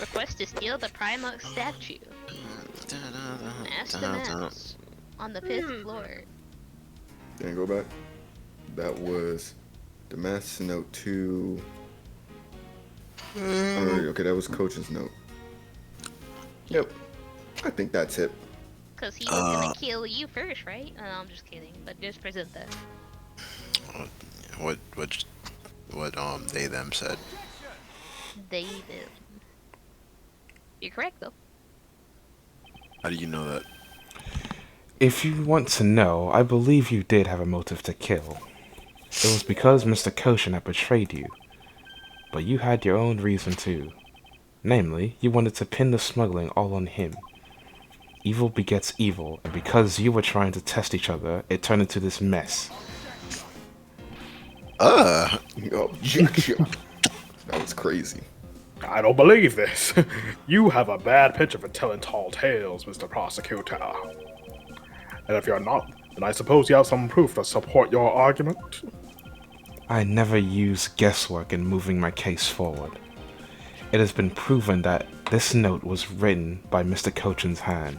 Speaker 1: Request to steal the Primarch statue. Mask to mask. On the 5th floor.
Speaker 6: Then go back. That was the maths note to. Okay, that was coach's note. Yep. I think that's it.
Speaker 1: Because he was gonna kill you first, right? No, I'm just kidding. But just present that.
Speaker 2: What they them said.
Speaker 1: They did. You're correct, though.
Speaker 2: How do you know that?
Speaker 4: If you want to know, I believe you did have a motive to kill. It was because Mr. Koshin had betrayed you. But you had your own reason too. Namely, you wanted to pin the smuggling all on him. Evil begets evil, and because you were trying to test each other, it turned into this mess.
Speaker 6: Objection. That was crazy.
Speaker 8: I don't believe this. You have a bad picture for telling tall tales, Mr. Prosecutor. And if you're not, then I suppose you have some proof to support your argument?
Speaker 4: I never use guesswork in moving my case forward. It has been proven that this note was written by Mr. Kochin's hand.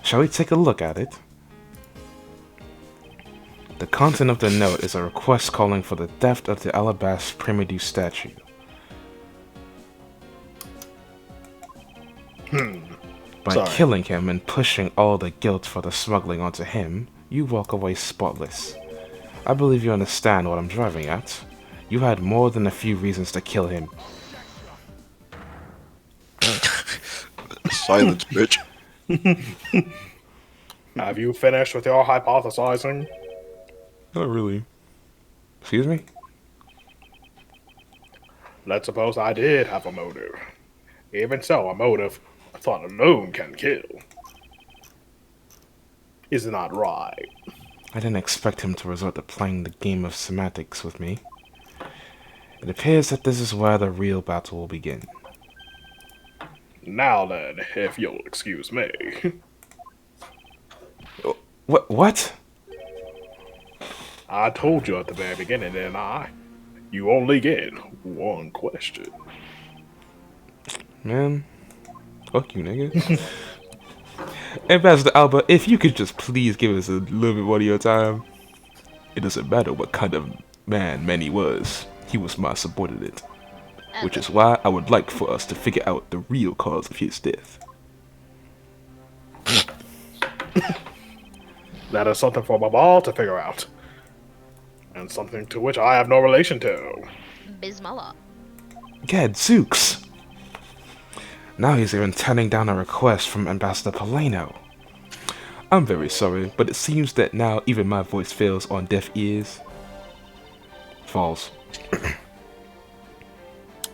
Speaker 4: Shall we take a look at it? The content of the note is a request calling for the theft of the alabaster Primidu statue. By
Speaker 8: Sorry.
Speaker 4: killing him and pushing all the guilt for the smuggling onto him, you walk away spotless. I believe you understand what I'm driving at. You had more than a few reasons to kill him.
Speaker 2: Silence, bitch.
Speaker 8: Have you finished with your hypothesizing?
Speaker 4: Not really. Excuse me?
Speaker 8: Let's suppose I did have a motive. Even so, a motive thought alone can kill. Is it not right?
Speaker 4: I didn't expect him to resort to playing the game of semantics with me. It appears that this is where the real battle will begin.
Speaker 8: Now then, if you'll excuse me.
Speaker 4: What?
Speaker 8: I told you at the very beginning, didn't I? You only get one question.
Speaker 4: Man, fuck you, nigga. Ambassador Alba, if you could just please give us a little bit more of your time. It doesn't matter what kind of man Manny was. He was my subordinate. Which is why I would like for us to figure out the real cause of his death.
Speaker 8: That is something for Babal to figure out. And something to which I have no relation to.
Speaker 1: Bismillah.
Speaker 4: Gadzooks! Now he's even turning down a request from Ambassador Paleno. I'm very sorry, but it seems that now even my voice fails on deaf ears. Falls.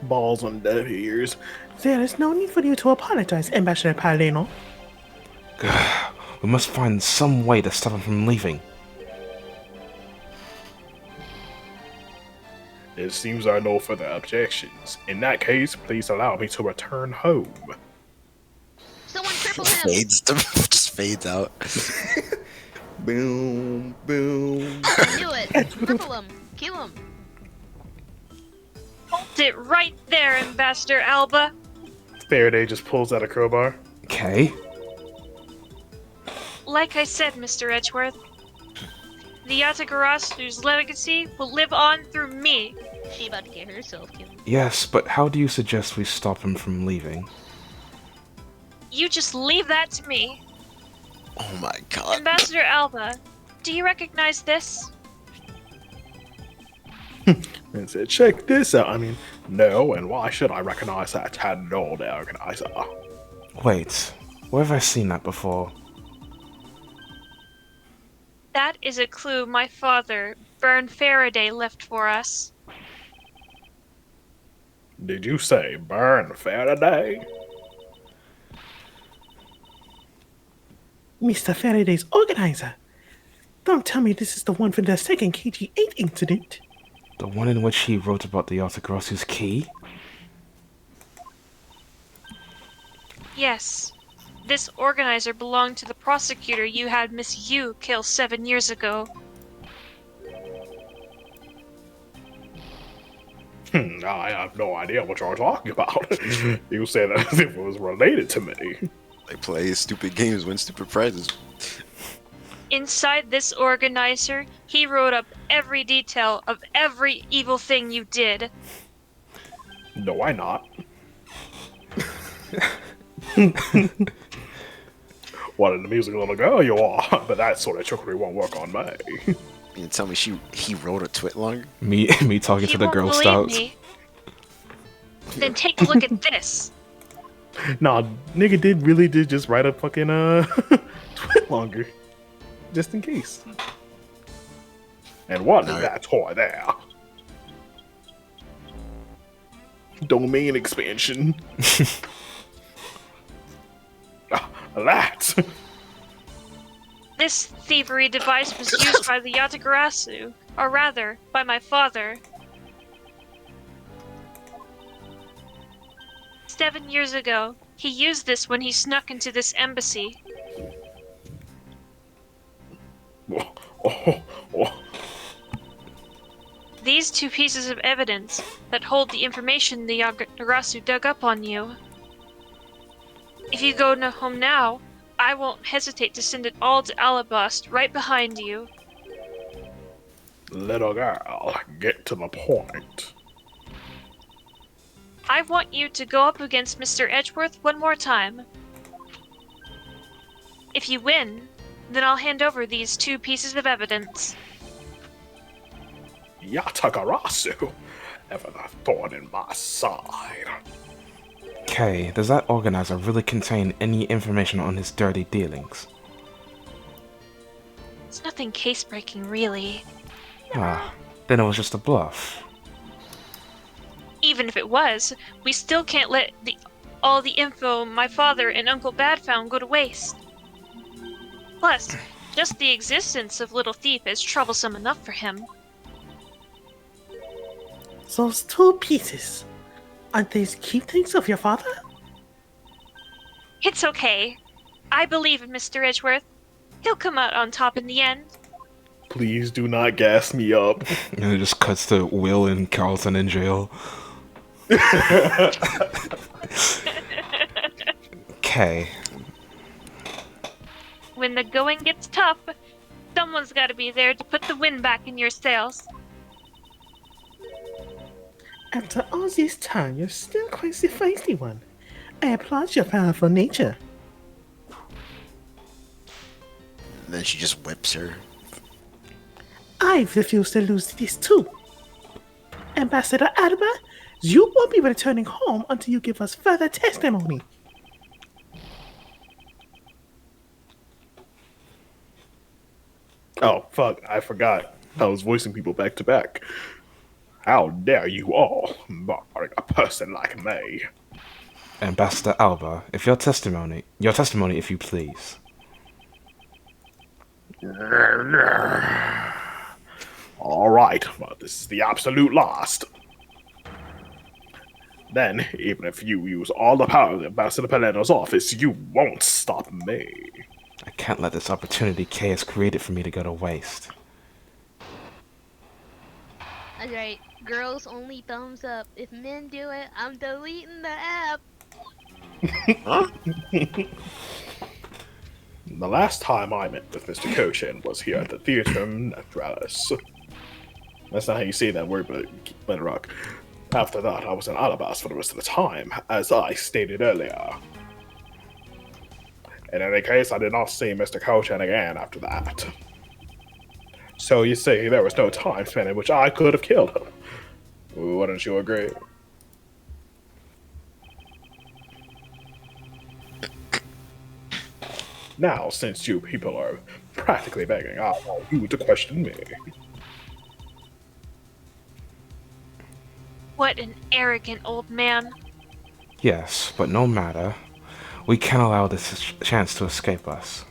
Speaker 8: Balls on deaf ears.
Speaker 7: There is no need for you to apologize, Ambassador Paleno.
Speaker 4: We must find some way to stop him from leaving.
Speaker 8: It seems there are no further objections. In that case, please allow me to return home.
Speaker 1: Someone cripple him.
Speaker 2: Just fades out.
Speaker 6: Boom, boom.
Speaker 1: Do it. Cripple him. Kill him.
Speaker 5: Hold it right there, Ambassador Alba.
Speaker 8: Faraday just pulls out a crowbar.
Speaker 4: Okay.
Speaker 5: Like I said, Mr. Edgeworth, the Yatagarastu's legacy will live on through me.
Speaker 1: She about to get herself killed.
Speaker 4: Yes, but how do you suggest we stop him from leaving?
Speaker 5: You just leave that to me.
Speaker 2: Oh my god.
Speaker 5: Ambassador Alba, do you recognize this?
Speaker 8: And said, check this out. I mean, no, and why should I recognize that tattered old organizer?
Speaker 4: Wait, where have I seen that before?
Speaker 5: That is a clue my father, Bern Faraday, left for us.
Speaker 8: Did you say burn Faraday?
Speaker 7: Mr. Faraday's organizer. Don't tell me this is the one for the second KG-8 incident.
Speaker 4: The one in which he wrote about the Yatagarasu's key?
Speaker 5: Yes. This organizer belonged to the prosecutor you had Miss Yu kill 7 years ago.
Speaker 8: I have no idea what you're talking about. You said that as if it was related to me.
Speaker 2: They play stupid games, win stupid prizes.
Speaker 5: Inside this organizer, he wrote up every detail of every evil thing you did.
Speaker 8: No, why not? What an amusing little girl you are, but that sort of trickery won't work on me.
Speaker 2: You tell me he wrote a twit longer?
Speaker 4: Me talking
Speaker 5: He
Speaker 4: to the
Speaker 5: won't
Speaker 4: Girl
Speaker 5: believe
Speaker 4: Scouts.
Speaker 5: me. Then take a look at this.
Speaker 8: Nah, nigga did just write a fucking tweet longer, just in case. And what is
Speaker 2: No.
Speaker 8: that toy there? Domain expansion. That.
Speaker 5: This thievery device was used by the Yatagarasu, or rather, by my father. 7 years ago, he used this when he snuck into this embassy.
Speaker 8: Oh.
Speaker 5: These two pieces of evidence that hold the information the Yatagarasu dug up on you. If you go home now, I won't hesitate to send it all to Alabast right behind you.
Speaker 8: Little girl, get to the point.
Speaker 5: I want you to go up against Mr. Edgeworth one more time. If you win, then I'll hand over these two pieces of evidence.
Speaker 8: Yatagarasu, ever the thorn in my side.
Speaker 4: Okay, does that organizer really contain any information on his dirty dealings?
Speaker 5: It's nothing case-breaking, really.
Speaker 4: Ah, then it was just a bluff.
Speaker 5: Even if it was, we still can't let all the info my father and Uncle Bad found go to waste. Plus, just the existence of Little Thief is troublesome enough for him.
Speaker 7: Those two pieces. Aren't they keepsakes of your father?
Speaker 5: It's okay. I believe in Mr. Edgeworth. He'll come out on top in the end.
Speaker 8: Please do not gas me up.
Speaker 4: And it just cuts to Will and Carlton in jail. Okay.
Speaker 5: When the going gets tough, someone's gotta be there to put the wind back in your sails.
Speaker 7: After all this time, you're still quite the feisty one. I applaud your powerful nature.
Speaker 2: And then she just whips her.
Speaker 7: I refuse to lose this too. Ambassador Alba, you won't be returning home until you give us further testimony.
Speaker 8: Oh, fuck, I forgot. I was voicing people back to back. How dare you all barring a person like me?
Speaker 4: Ambassador Alba, if your testimony if you please.
Speaker 8: Alright, but this is the absolute last. Then, even if you use all the power of Ambassador Palermo's office, you won't stop me.
Speaker 4: I can't let this opportunity Kay has created for me to go to waste.
Speaker 1: Alright, girls only thumbs up. If men do it, I'm deleting the app.
Speaker 8: The last time I met with Mr. Kochin was here at the theater in Tablez. That's not how you say that word, but let it rock. After that, I was in Alabast for the rest of the time, as I stated earlier. In any case, I did not see Mr. Kochin again after that. So you see, there was no time spent in which I could have killed him. Wouldn't you agree? Now, since you people are practically begging, I want you to question me.
Speaker 5: What an arrogant old man.
Speaker 4: Yes, but no matter. We can't allow this chance to escape us.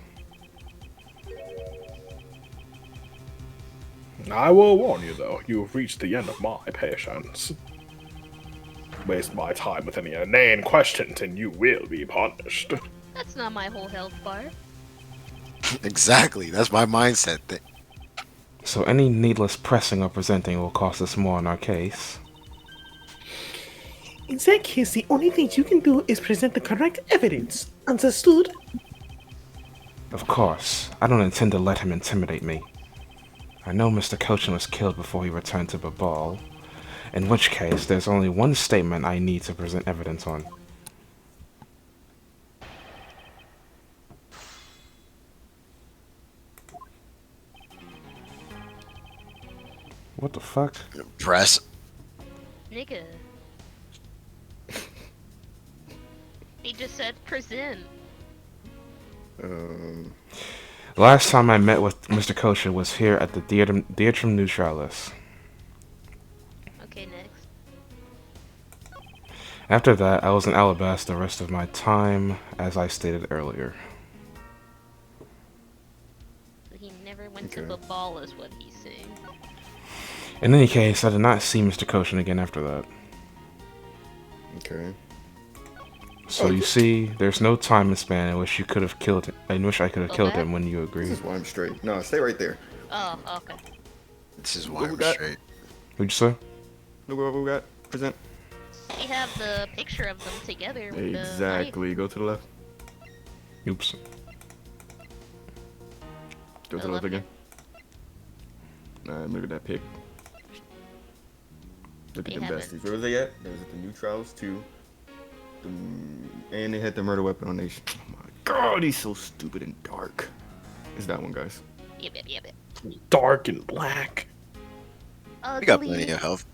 Speaker 8: I will warn you, though, you've reached the end of my patience. Waste my time with any inane questions and you will be punished.
Speaker 1: That's not my whole health bar.
Speaker 2: Exactly, that's my mindset thing.
Speaker 4: So any needless pressing or presenting will cost us more in our case.
Speaker 7: In that case, the only thing you can do is present the correct evidence. Understood?
Speaker 4: Of course, I don't intend to let him intimidate me. I know Mr. Kochin was killed before he returned to Babal, in which case there's only one statement I need to present evidence on. What the fuck?
Speaker 2: Press.
Speaker 1: Nigga. He just said present.
Speaker 4: Last time I met with Mr. Kosher was here at the Theatrum Neutralis.
Speaker 1: Okay, next.
Speaker 4: After that, I was in Alabasta the rest of my time, as I stated earlier.
Speaker 1: He never went
Speaker 6: Okay.
Speaker 1: to Babal is what he's saying.
Speaker 4: In any case, I did not see Mr. Koshin again after that.
Speaker 6: Okay.
Speaker 4: So you see, there's no time span in which you could have killed him. I wish I could have killed him when you
Speaker 6: This
Speaker 4: agreed.
Speaker 6: is why I'm straight. No, stay right there.
Speaker 1: Oh, okay.
Speaker 2: This is why
Speaker 6: What we
Speaker 2: I'm
Speaker 6: got?
Speaker 2: straight.
Speaker 4: Who'd you say?
Speaker 6: Look what we got. Present.
Speaker 1: We have the picture of them together with
Speaker 6: Exactly. Go to the left.
Speaker 4: Oops.
Speaker 6: Go to the left again. Look at that pic. Look
Speaker 1: They
Speaker 6: at them
Speaker 1: haven't.
Speaker 6: besties. Where was they at? They was at the New Trials too. And they had the murder weapon on nation. Oh my god, he's so stupid and dark. It's that one, guys.
Speaker 1: the... Yep.
Speaker 8: Dark and black.
Speaker 2: We got plenty of health.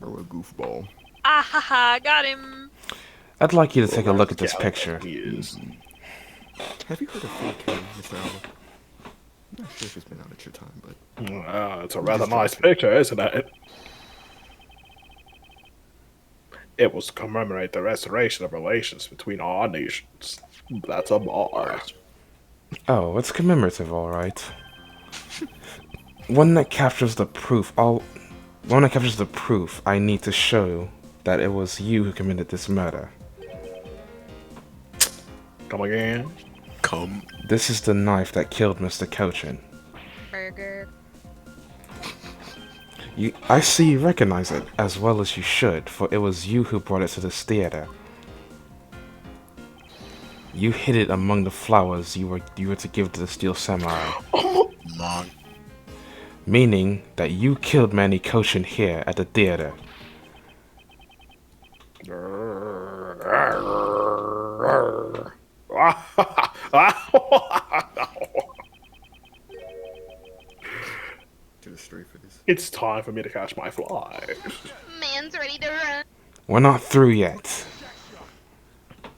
Speaker 6: Or a goofball.
Speaker 5: Ah ha ha, got him.
Speaker 4: I'd like you to take a look at this picture.
Speaker 8: He is.
Speaker 6: Have you heard of fake hair, Mr. Alba? I'm not sure if it's been out at your time, but
Speaker 8: It's a rather nice picture, isn't it? It was to commemorate the restoration of relations between our nations. That's a bar.
Speaker 4: Oh, it's commemorative, alright. One that captures the proof. One that captures the proof I need to show that it was you who committed this murder.
Speaker 8: Come again?
Speaker 2: Come.
Speaker 4: This is the knife that killed Mr. Cochin.
Speaker 1: Burger.
Speaker 4: I see you recognize it, as well as you should, for it was you who brought it to this theater. You hid it among the flowers you were to give to the Steel Samurai.
Speaker 2: Mong.
Speaker 4: Meaning that you killed Manny Cochin here at the theater.
Speaker 6: to the straight for this.
Speaker 8: It's time for me to catch my fly.
Speaker 1: Man's ready to run.
Speaker 4: We're not through yet.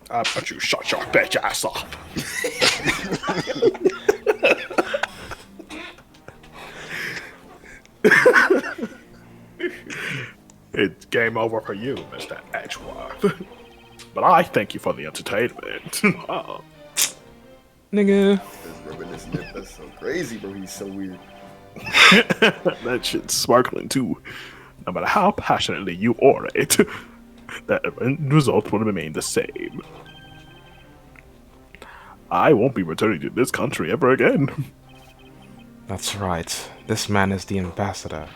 Speaker 8: I bet you shut your bitch ass up. It's game over for you, Mr. Edgeworth. But I thank you for the entertainment. Oh.
Speaker 4: Nigga.
Speaker 6: That's rubbing his lip. That's so crazy, bro. He's so weird.
Speaker 8: That shit's sparkling too. No matter how passionately you orate, that end result will remain the same. I won't be returning to this country ever again.
Speaker 4: That's right. This man is the ambassador.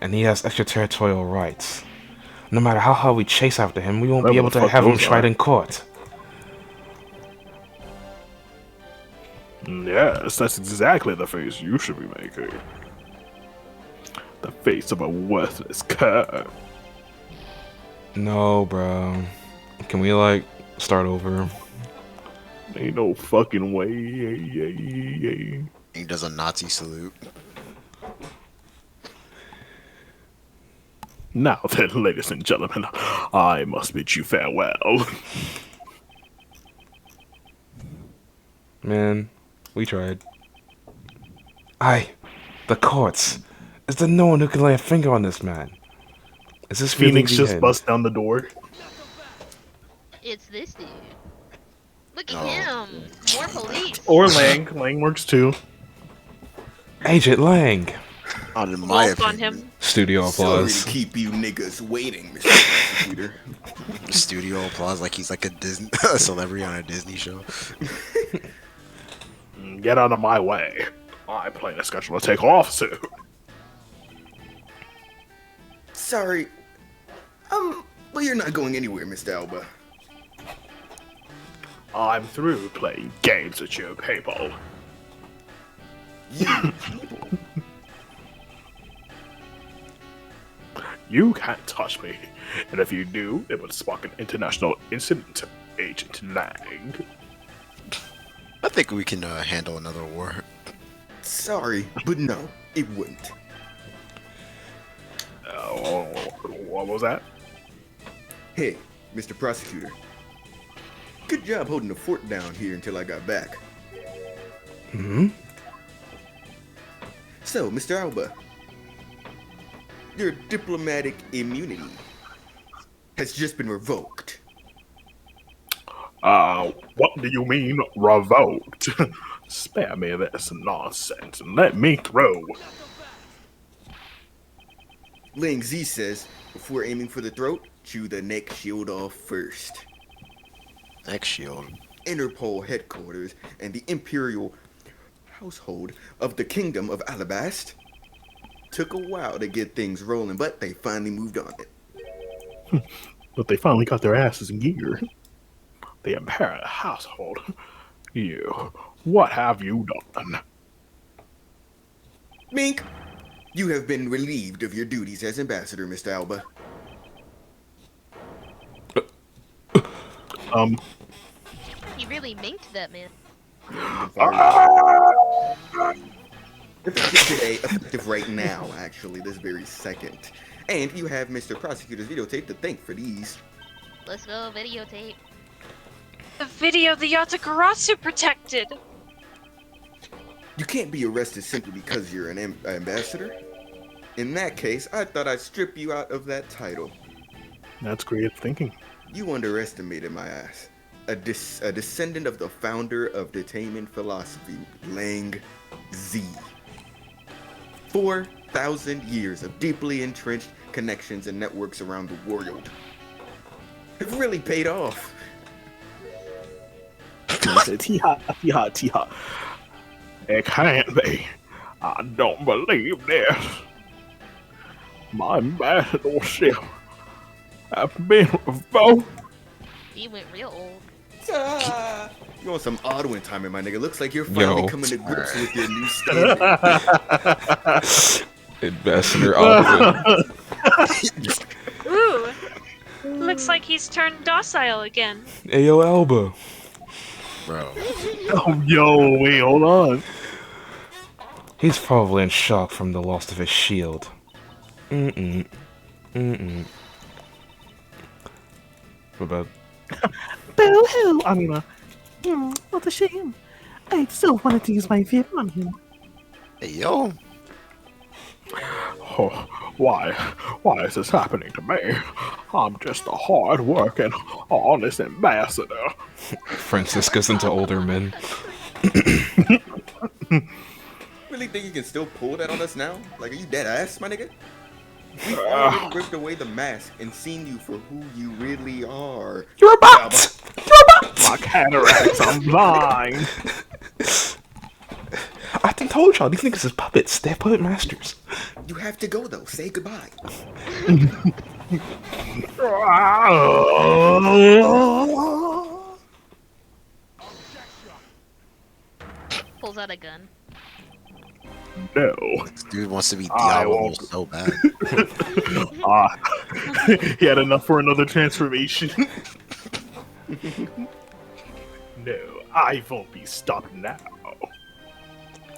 Speaker 4: And he has extraterritorial rights. No matter how hard we chase after him, we won't be able
Speaker 8: Whatever the
Speaker 4: to
Speaker 8: fuck
Speaker 4: have him
Speaker 8: those
Speaker 4: tried
Speaker 8: are.
Speaker 4: in court.
Speaker 8: Yes, that's exactly the face you should be making. The face of a worthless cur.
Speaker 4: No, bro. Can we, like, start over?
Speaker 8: Ain't no fucking way.
Speaker 2: He does a Nazi salute.
Speaker 8: Now then, ladies and gentlemen, I must bid you farewell.
Speaker 4: Man, we tried. The courts. Is there no one who can lay a finger on this man? Is this
Speaker 8: Phoenix
Speaker 4: really the
Speaker 8: just
Speaker 4: end?
Speaker 8: busts down the door.
Speaker 1: It's this dude. Look
Speaker 2: Oh.
Speaker 1: at him. More police.
Speaker 8: Or Lang. Lang works too.
Speaker 4: Agent Lang.
Speaker 2: Not in my
Speaker 5: Wolf on
Speaker 2: opinion.
Speaker 5: him.
Speaker 4: Studio
Speaker 6: Sorry
Speaker 4: applause.
Speaker 6: to keep you niggas waiting, Mr. Prosecutor.
Speaker 2: Studio applause like he's like a Disney a celebrity on a Disney show.
Speaker 8: Get out of my way. I plan a schedule to take off soon.
Speaker 6: Sorry. Well, you're not going anywhere, Mr. Alba.
Speaker 8: I'm through playing games with you people.
Speaker 6: You people.
Speaker 8: You can't touch me, and if you do, it would spark an international incident, Agent Lang.
Speaker 2: I think we can handle another war.
Speaker 6: Sorry, but no, it wouldn't.
Speaker 8: What was that?
Speaker 6: Hey, Mr. Prosecutor. Good job holding the fort down here until I got back.
Speaker 4: Hmm?
Speaker 6: So, Mr. Alba, your diplomatic immunity has just been revoked.
Speaker 8: What do you mean, revoked? Spare me this nonsense and let me through.
Speaker 6: Ling Z says, before aiming for the throat, chew the neck shield off first.
Speaker 2: Neck shield.
Speaker 6: Interpol headquarters and the Imperial household of the Kingdom of Alabast took a while to get things rolling, but they finally moved on it.
Speaker 8: But they finally got their asses in gear. The Imperial household. You, what have you done?
Speaker 6: Mink, you have been relieved of your duties as ambassador, Mr. Alba.
Speaker 1: He really minked that man.
Speaker 6: You've been fired. Effective today, effective right now, actually, this very second. And you have Mr. Prosecutor's videotape to thank for these.
Speaker 1: Let's go videotape.
Speaker 5: The video the Yatagarasu protected!
Speaker 6: You can't be arrested simply because you're an ambassador. In that case, I thought I'd strip you out of that title.
Speaker 8: That's creative thinking.
Speaker 6: You underestimated my ass. A descendant of the founder of detainment philosophy, Lang Z. 4,000 years of deeply entrenched connections and networks around the world have really paid off.
Speaker 8: T-ha. It can't be. I don't believe this. My ambassadorship has been revoked.
Speaker 1: He went real old.
Speaker 6: You want some Oddwin timing, my nigga. Looks like you're finally coming to grips with your new standard.
Speaker 4: Ambassador Ogden.
Speaker 5: Ooh! Looks like he's turned docile again.
Speaker 4: Ayo Alba.
Speaker 2: Bro.
Speaker 8: Oh, yo, wait, hold on.
Speaker 4: He's probably in shock from the loss of his shield. What about?
Speaker 7: What a shame. I so wanted to use my vim on him.
Speaker 2: Hey, yo.
Speaker 8: Oh, why is this happening to me? I'm just a hard-working, honest ambassador.
Speaker 4: Franciscus into older men.
Speaker 6: Really think you can still pull that on us now? Like, are you dead ass, my nigga? We've already ripped away the mask and seen you for who you really are.
Speaker 4: You're a bot!
Speaker 8: My cataracts, I'm blind.
Speaker 4: I told y'all, these niggas is puppets. They're puppet masters.
Speaker 6: You have to go, though. Say goodbye.
Speaker 1: Pulls out a gun.
Speaker 8: No.
Speaker 2: This dude wants to be
Speaker 8: I
Speaker 2: Diablo
Speaker 8: won't.
Speaker 2: so bad.
Speaker 8: He had enough for another transformation. No, I won't be stopped now.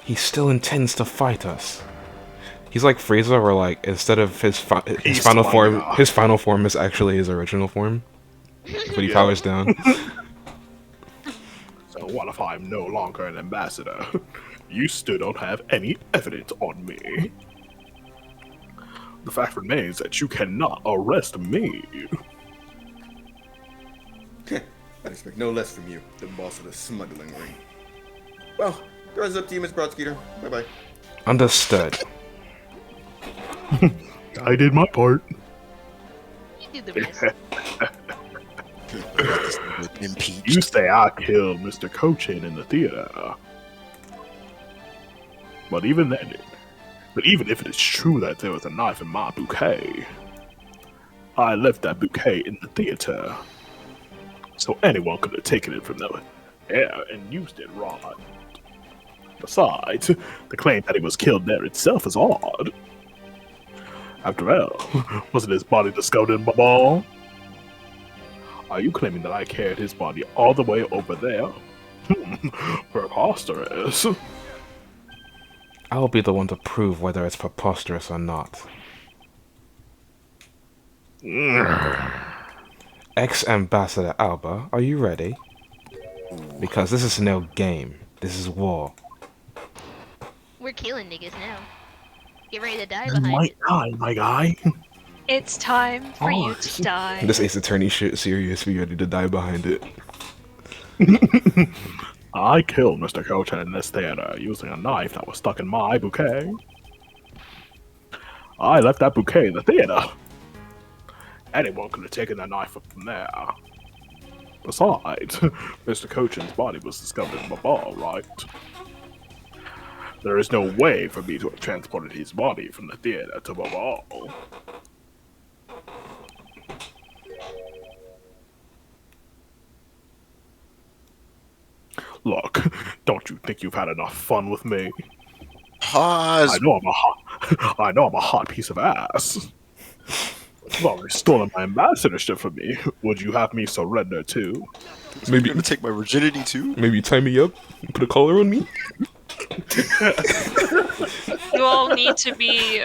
Speaker 4: He still intends to fight us. He's like Frieza, where like instead of his final form, his final form is actually his original form. But he powers down.
Speaker 8: So what if I'm no longer an ambassador? You still don't have any evidence on me. The fact remains that you cannot arrest me.
Speaker 6: I expect no less from you, the boss of the smuggling ring. Well, the rest is up to you, Mr. Prosecutor. Bye-bye.
Speaker 4: Understood.
Speaker 8: I did my part.
Speaker 1: You do the rest.
Speaker 2: Impeached.
Speaker 8: You say I killed Mr. Cochin in the theater. But even if it is true that there was a knife in my bouquet, I left that bouquet in the theater. So anyone could have taken it from the air and used it right. Besides, the claim that he was killed there itself is odd. After all, wasn't his body discovered in Babal? Are you claiming that I carried his body all the way over there? Preposterous.
Speaker 4: I'll be the one to prove whether it's preposterous or not. Ex-Ambassador Alba, are you ready? Because this is no game. This is war.
Speaker 1: We're killing niggas now. Get ready to die
Speaker 8: You
Speaker 1: behind
Speaker 8: might
Speaker 1: it.
Speaker 8: die, my guy.
Speaker 5: It's time for you
Speaker 8: Alright.
Speaker 5: to die.
Speaker 4: This Ace Attorney shit serious. Be ready to die behind it.
Speaker 8: I killed Mr. Cochin in this theater using a knife that was stuck in my bouquet. I left that bouquet in the theater. Anyone could have taken that knife up from there. Besides, Mr. Cochin's body was discovered in the ball, right? There is no way for me to have transported his body from the theater to the ball. Look, don't you think you've had enough fun with me?
Speaker 2: Pause.
Speaker 8: I know I'm a hot piece of ass. You've already stolen my ambassadorship from me. Would you have me surrender too?
Speaker 2: Maybe you're gonna take my virginity too.
Speaker 4: Maybe tie me up, put a collar on me.
Speaker 5: You all need to be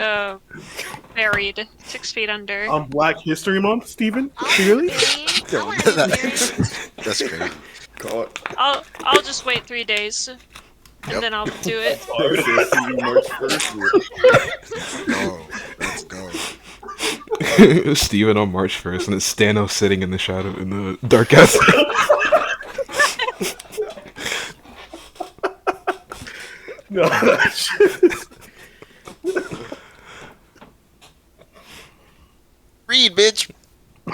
Speaker 5: buried 6 feet under.
Speaker 8: On Black History Month, Steven? Really?
Speaker 1: I wanna be serious.
Speaker 2: That's crazy.
Speaker 6: Caught.
Speaker 5: I'll just wait 3 days, and
Speaker 2: Yep.
Speaker 5: then I'll do it.
Speaker 6: See you March 1st.
Speaker 2: Let's go.
Speaker 4: Steven on March 1st, and it's Stano sitting in the shadow in the dark ass.
Speaker 8: No,
Speaker 2: Read, bitch.
Speaker 6: I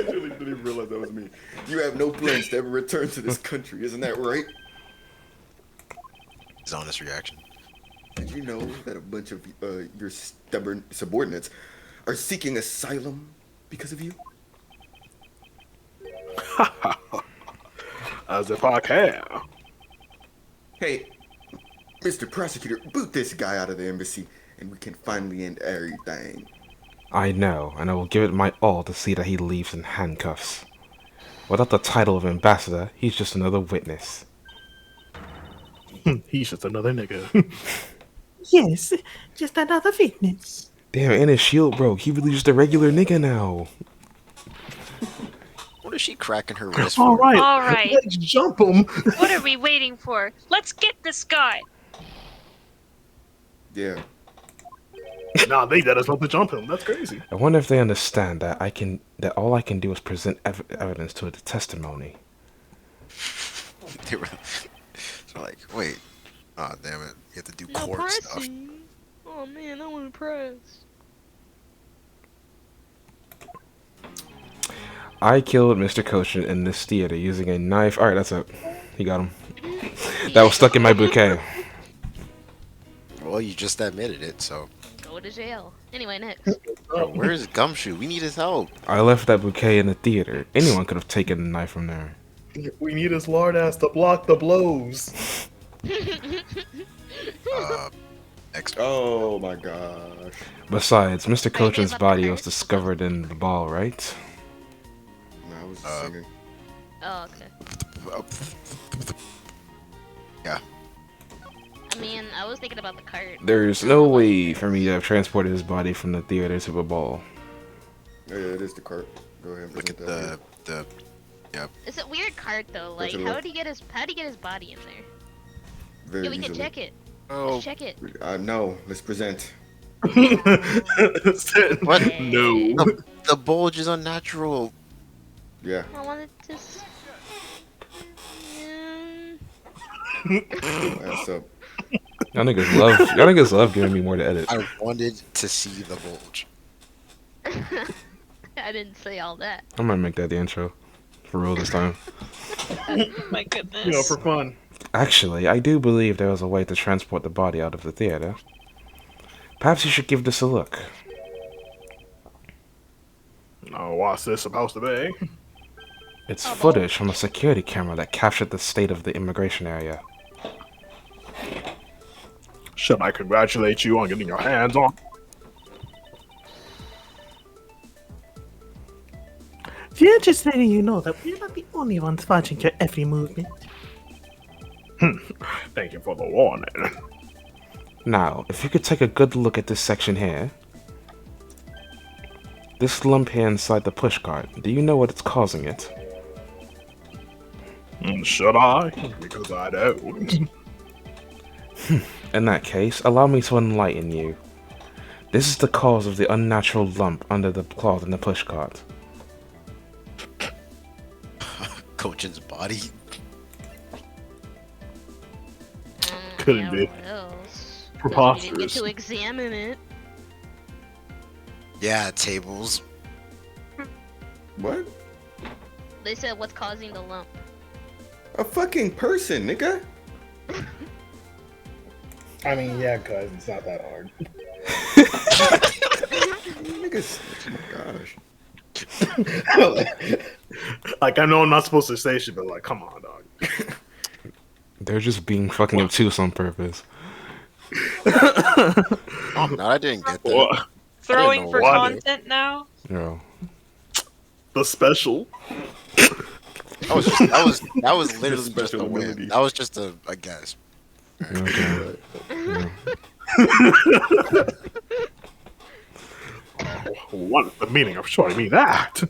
Speaker 6: actually didn't even realize that was me. You have no plans to ever return to this country, isn't that right?
Speaker 2: His honest reaction.
Speaker 6: Did you know that a bunch of your stubborn subordinates are seeking asylum because of you?
Speaker 8: as if I care.
Speaker 6: Hey, Mr. Prosecutor, boot this guy out of the embassy, and we can finally end everything.
Speaker 4: I know, and I will give it my all to see that he leaves in handcuffs. Without the title of ambassador, he's just another witness.
Speaker 8: He's just another nigga.
Speaker 7: Yes, just another witness.
Speaker 4: Damn, and his shield broke. He really just a regular nigga now.
Speaker 2: What is she cracking her wrist
Speaker 8: All
Speaker 2: for?
Speaker 8: right.
Speaker 5: All right.
Speaker 8: Let's jump him.
Speaker 5: What are we waiting for? Let's get this guy.
Speaker 6: Yeah.
Speaker 8: Nah, they let us not to jump him. That's crazy.
Speaker 4: I wonder if they understand that that all I can do is present evidence to the testimony.
Speaker 2: They were so like, wait. Ah, damn it. You have to do
Speaker 1: No
Speaker 2: court stuff.
Speaker 1: pressing. Oh man, I want to press.
Speaker 4: I killed Mr. Cochin in this theater using a knife. Alright, that's it. He got him. That was stuck in my bouquet.
Speaker 2: Well, you just admitted it, so.
Speaker 1: Go to jail. Anyway, next.
Speaker 2: Bro, where's Gumshoe? We need his help.
Speaker 4: I left that bouquet in the theater. Anyone could have taken the knife from there.
Speaker 8: We need his lard ass to block the blows.
Speaker 6: Oh my gosh.
Speaker 4: Besides, Mr. Cochin's
Speaker 1: about the
Speaker 4: body was
Speaker 1: curse?
Speaker 4: discovered in the ball, right?
Speaker 6: No, I was just singing.
Speaker 1: Oh, okay.
Speaker 2: Yeah.
Speaker 1: I mean, I was thinking about the cart.
Speaker 4: There's no way for me to have transported his body from the theater to the ball.
Speaker 6: Yeah, it is the cart. Go ahead and
Speaker 2: Look at
Speaker 6: present
Speaker 2: the.
Speaker 1: It's a weird cart though. Like,
Speaker 6: That's a
Speaker 1: how
Speaker 6: lot.
Speaker 1: did he get his body in there?
Speaker 6: Very
Speaker 1: Yeah, we can
Speaker 6: easily.
Speaker 1: check it.
Speaker 2: Oh,
Speaker 1: Let's check it.
Speaker 6: No, let's present.
Speaker 2: What?
Speaker 8: No.
Speaker 2: The bulge is unnatural.
Speaker 6: Yeah.
Speaker 1: I wanted to.
Speaker 6: Ass up.
Speaker 4: Y'all niggas love giving me more to edit.
Speaker 2: I wanted to see the bulge.
Speaker 1: I didn't say all that.
Speaker 4: I might make that the intro. For real this time.
Speaker 5: My goodness.
Speaker 8: You know, for fun.
Speaker 4: Actually, I do believe there was a way to transport the body out of the theater. Perhaps you should give this a look.
Speaker 8: Oh, what's this supposed to be?
Speaker 4: It's footage from a security camera that captured the state of the immigration area.
Speaker 8: Should I congratulate you on getting your hands on?
Speaker 7: We're just letting you know that we're not the only ones watching your every movement.
Speaker 8: Thank you for the warning.
Speaker 4: Now, if you could take a good look at this section here. This lump here inside the pushcart, do you know what it's causing it?
Speaker 8: Should I? Because I don't.
Speaker 4: In that case, allow me to enlighten you. This is the cause of the unnatural lump under the cloth in the pushcart.
Speaker 2: Coachin's body.
Speaker 8: Couldn't
Speaker 1: Yeah,
Speaker 8: be.
Speaker 1: what else? We didn't get
Speaker 8: Preposterous.
Speaker 1: to examine it.
Speaker 2: Yeah, tables.
Speaker 6: What?
Speaker 1: They said what's causing the lump.
Speaker 6: A fucking person, nigga.
Speaker 9: I mean, yeah, cuz it's not that hard.
Speaker 6: Niggas. Oh my gosh.
Speaker 8: Like, I know I'm not supposed to say shit, but like, come on, dog.
Speaker 4: They're just being fucking obtuse on purpose.
Speaker 2: Oh, no, I didn't get that.
Speaker 8: What?
Speaker 5: Throwing
Speaker 2: know
Speaker 5: for
Speaker 8: why.
Speaker 5: content now?
Speaker 4: No.
Speaker 8: The special?
Speaker 2: That was literally just
Speaker 6: Special
Speaker 2: a win.
Speaker 6: ability.
Speaker 2: That was just a guess.
Speaker 4: Okay.
Speaker 8: What's the meaning of showing me that?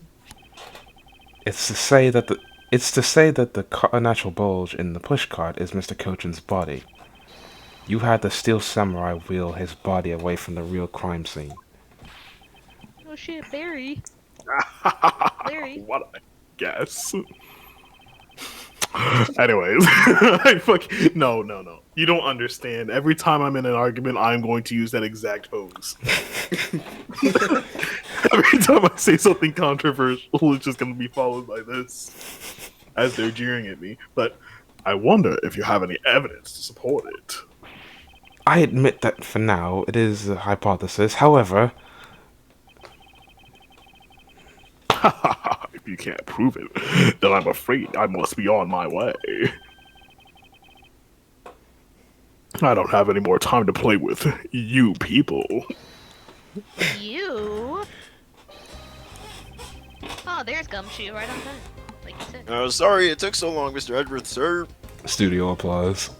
Speaker 4: It's to say that the unnatural bulge in the pushcart is Mr. Cochin's body. You had the steel samurai wheel his body away from the real crime scene.
Speaker 1: Oh shit, Barry. Barry.
Speaker 8: What I guess. Anyways, I no. You don't understand. Every time I'm in an argument, I'm going to use that exact pose. Every time I say something controversial, it's just going to be followed by this, as they're jeering at me. But I wonder if you have any evidence to support it.
Speaker 4: I admit that for now, it is a hypothesis. However,
Speaker 8: If you can't prove it, then I'm afraid I must be on my way. I don't have any more time to play with you people.
Speaker 1: You? Oh, there's Gumshoe right on time. Like you said.
Speaker 2: Sorry it took so long, Mr. Edgeworth, sir.
Speaker 4: studio applause.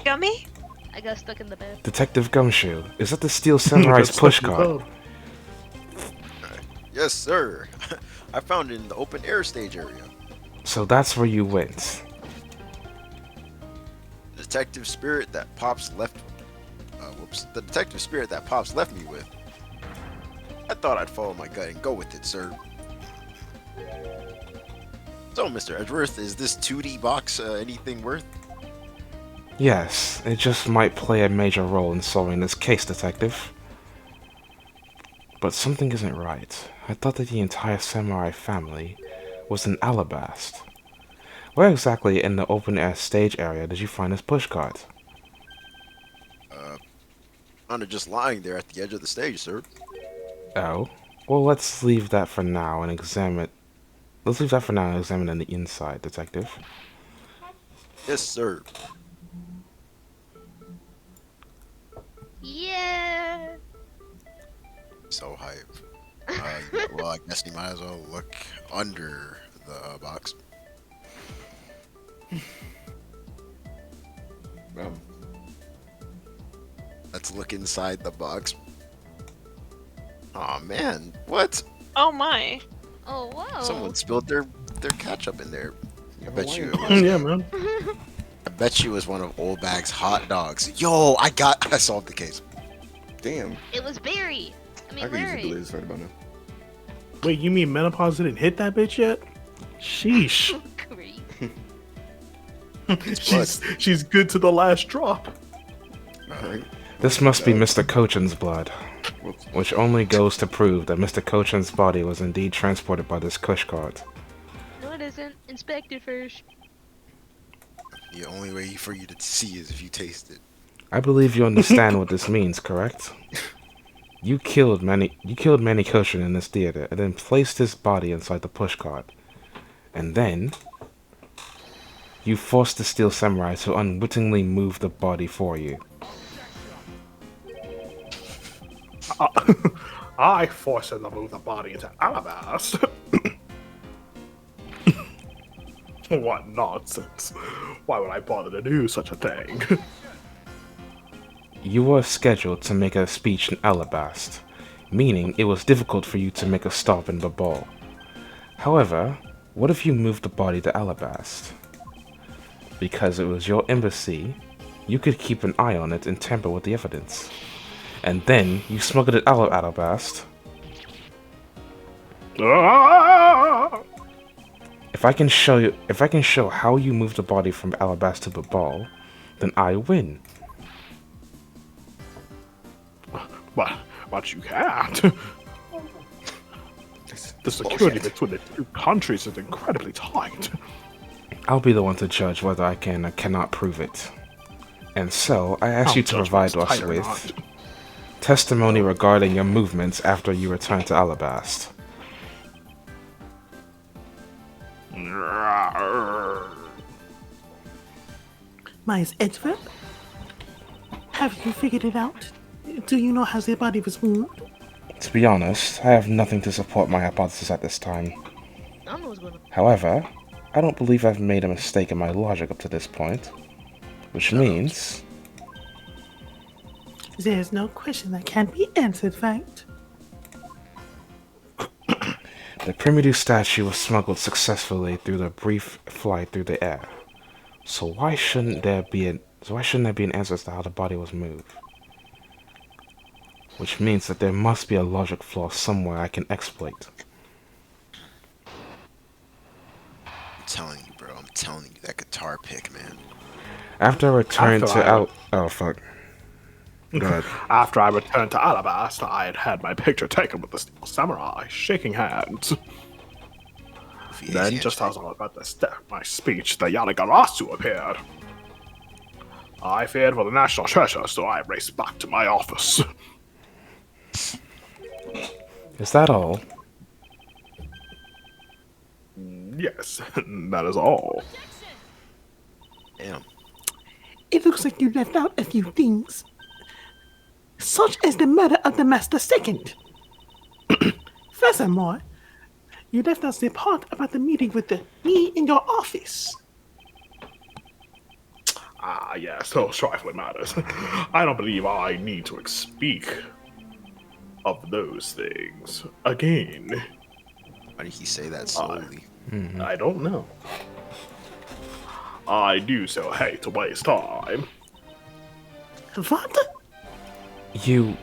Speaker 5: Gummy?
Speaker 1: I got stuck in the bed.
Speaker 4: Detective Gumshoe, is that the Steel Samurai's pushcart?
Speaker 2: Yes, sir. I found it in the open air stage area.
Speaker 4: So that's where you went.
Speaker 2: The detective spirit that Pops left. The detective spirit that Pops left me with. I thought I'd follow my gut and go with it, sir. So, Mr. Edgeworth, is this 2D box anything worth?
Speaker 4: Yes, it just might play a major role in solving this case, Detective. But something isn't right. I thought that the entire samurai family was in Alabast. Where exactly in the open-air stage area did you find this pushcart?
Speaker 2: Found it just lying there at the edge of the stage, sir.
Speaker 4: Oh? Well, let's leave that for now and examine... Let's leave that for now and examine the inside, Detective.
Speaker 2: Yes, sir.
Speaker 1: Yeah.
Speaker 2: So hype. Well, I guess you might as well look under the box. Let's look inside the box. Aw, man. What?
Speaker 5: Oh my.
Speaker 1: Oh wow.
Speaker 2: Someone spilled their ketchup in there. I bet you.
Speaker 8: Yeah, man.
Speaker 2: I bet you it was one of Old Bag's hot dogs. Yo, I solved the case.
Speaker 6: Damn.
Speaker 1: It was Barry. I
Speaker 6: I
Speaker 1: mean
Speaker 6: could use the
Speaker 1: Larry.
Speaker 6: Tablez right about now.
Speaker 8: Wait, you mean menopause didn't hit that bitch yet? Sheesh.
Speaker 1: Great.
Speaker 8: she's good to the last drop.
Speaker 6: Alright.
Speaker 4: This must be Mr. Cochin's blood,
Speaker 6: Whoops.
Speaker 4: which only goes to prove that Mr. Cochin's body was indeed transported by this pushcart.
Speaker 1: No, it isn't. Inspect it first.
Speaker 2: The only way for you to see is if you taste it.
Speaker 4: I believe you understand what this means, correct? You killed Manny Kochin in this theater and then placed his body inside the pushcart. And then you forced the Steel Samurai to unwittingly move the body for you.
Speaker 8: I forced him to move the body into Alabast. What nonsense. Why would I bother to do such a thing?
Speaker 4: you were scheduled to make a speech in Alabast, meaning it was difficult for you to make a stop in Babal. However, what if you moved the body to Alabast? Because it was your embassy, you could keep an eye on it and tamper with the evidence. And then you smuggled it out of Alabast. If I can show how you moved the body from Alabast to Babal, then I win.
Speaker 8: But you can't. The security between the two countries is incredibly tight.
Speaker 4: I'll be the one to judge whether I can or cannot prove it. And so, I ask you to provide us with testimony regarding your movements after you return to Alabast.
Speaker 7: Miles Edgeworth? Have you figured it out? Do you know how their body was moved?
Speaker 4: To be honest, I have nothing to support my hypothesis at this time.
Speaker 1: I know what's going on.
Speaker 4: However, I don't believe I've made a mistake in my logic up to this point. Which means...
Speaker 7: There's no question that can't be answered, right?
Speaker 4: The primitive statue was smuggled successfully through the brief flight through the air. So why shouldn't there be an answer as to how the body was moved? Which means that there must be a logic flaw somewhere I can exploit.
Speaker 2: I'm telling you, bro. I'm telling you, that guitar pick, man.
Speaker 4: After I returned to oh fuck. Go ahead.
Speaker 8: After I returned to Alabast, I had my picture taken with the Steel Samurai, shaking hands. Then, just as I was about to start my speech, the Yanagarasu appeared. I feared for the national treasure, so I raced back to my office.
Speaker 4: Is that all?
Speaker 8: Yes, that is all.
Speaker 2: Damn.
Speaker 7: It looks like you left out a few things, such as the murder of the Master Second. Furthermore, you left out the part about the meeting with me in your office.
Speaker 8: Ah, yes, those trifling matters. I don't believe I need to speak of those things again.
Speaker 2: Why did he say that slowly?
Speaker 8: I don't know. I do so hate to waste time.
Speaker 7: What?
Speaker 4: You...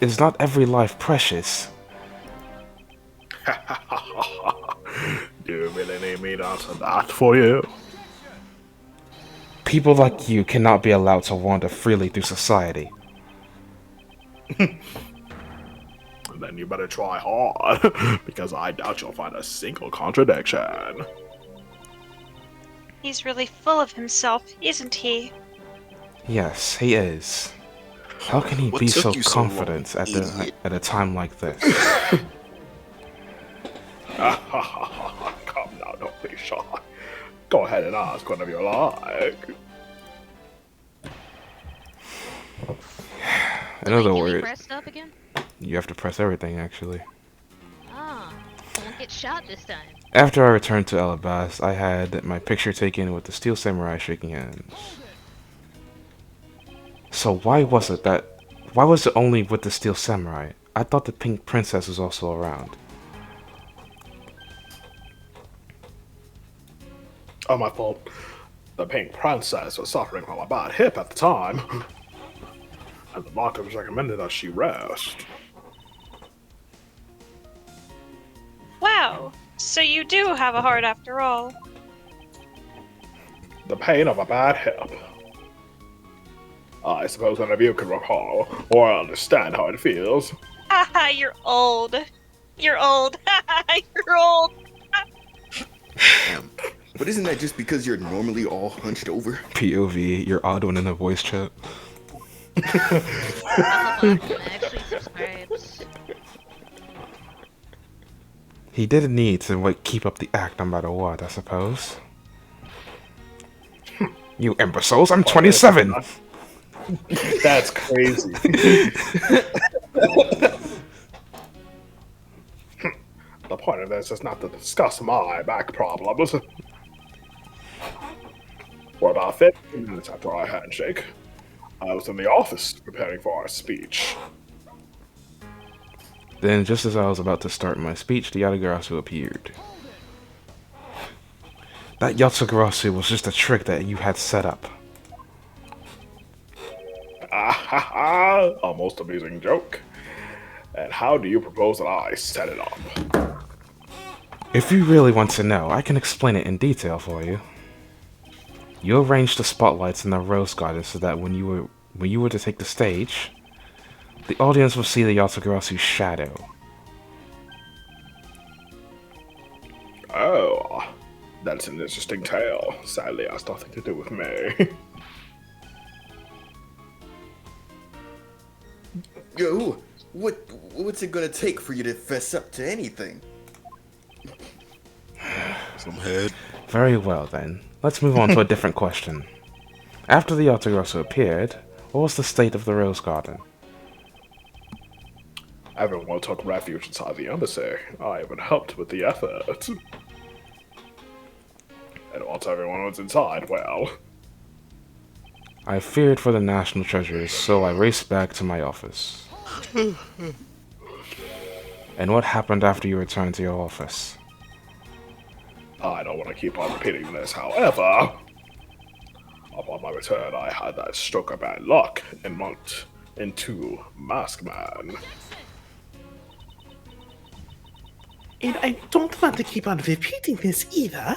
Speaker 4: Is not every life precious?
Speaker 8: Do you really need me to answer that for you?
Speaker 4: People like you cannot be allowed to wander freely through society.
Speaker 8: Then you better try hard, because I doubt you'll find a single contradiction.
Speaker 5: He's really full of himself, isn't he?
Speaker 4: Yes, he is. How can he be so confident at a time like this?
Speaker 8: Come now, don't be shy. Go ahead and ask whatever you like.
Speaker 4: In other
Speaker 1: Can we
Speaker 4: words,
Speaker 1: press up again?
Speaker 4: you have to press everything, actually.
Speaker 1: Ah, I won't get shot this time.
Speaker 4: After I returned to Alabast, I had my picture taken with the Steel Samurai shaking hands. So why was it only with the Steel Samurai? I thought the Pink Princess was also around.
Speaker 8: Oh, my fault. The Pink Princess was suffering from a bad hip at the time. And the doctors recommended that she rest.
Speaker 5: Wow, so you do have a heart after all.
Speaker 8: The pain of a bad hip. I suppose none of you can recall or understand how it feels.
Speaker 5: Haha, you're old. You're old. You're old.
Speaker 6: Damn. But isn't that just because you're normally all hunched over?
Speaker 4: POV, you're odd one in the voice chat.
Speaker 1: Actually subscribes.
Speaker 4: He didn't need to keep up the act no matter what, I suppose. You imbeciles, I'm 27!
Speaker 8: That's crazy. The point of this is not to discuss my back problems. For about 15 minutes after our handshake, I was in the office preparing for our speech.
Speaker 4: Then, just as I was about to start my speech, the Yatagarasu appeared. That Yatagarasu was just a trick that you had set up.
Speaker 8: Ah ha ha! A most amazing joke. And how do you propose that I set it up?
Speaker 4: If you really want to know, I can explain it in detail for you. You arranged the spotlights in the rose garden so that when you were to take the stage, the audience will see the Yatagarasu's shadow.
Speaker 8: Oh, that's an interesting tale. Sadly, it has nothing to do with me.
Speaker 6: Yo, what's it gonna take for you to fess up to anything?
Speaker 2: Some head.
Speaker 4: Very well then, let's move on to a different question. After the Yatagarasu appeared, what was the state of the rose garden?
Speaker 8: Everyone took refuge inside the embassy. I even helped with the effort. And once everyone was inside, well...
Speaker 4: I feared for the national treasures, so I raced back to my office. And what happened after you returned to your office?
Speaker 8: I don't want to keep on repeating this, however... Upon my return, I had that stroke of bad luck and morphed into Mask Man.
Speaker 7: And I don't want to keep on repeating this either.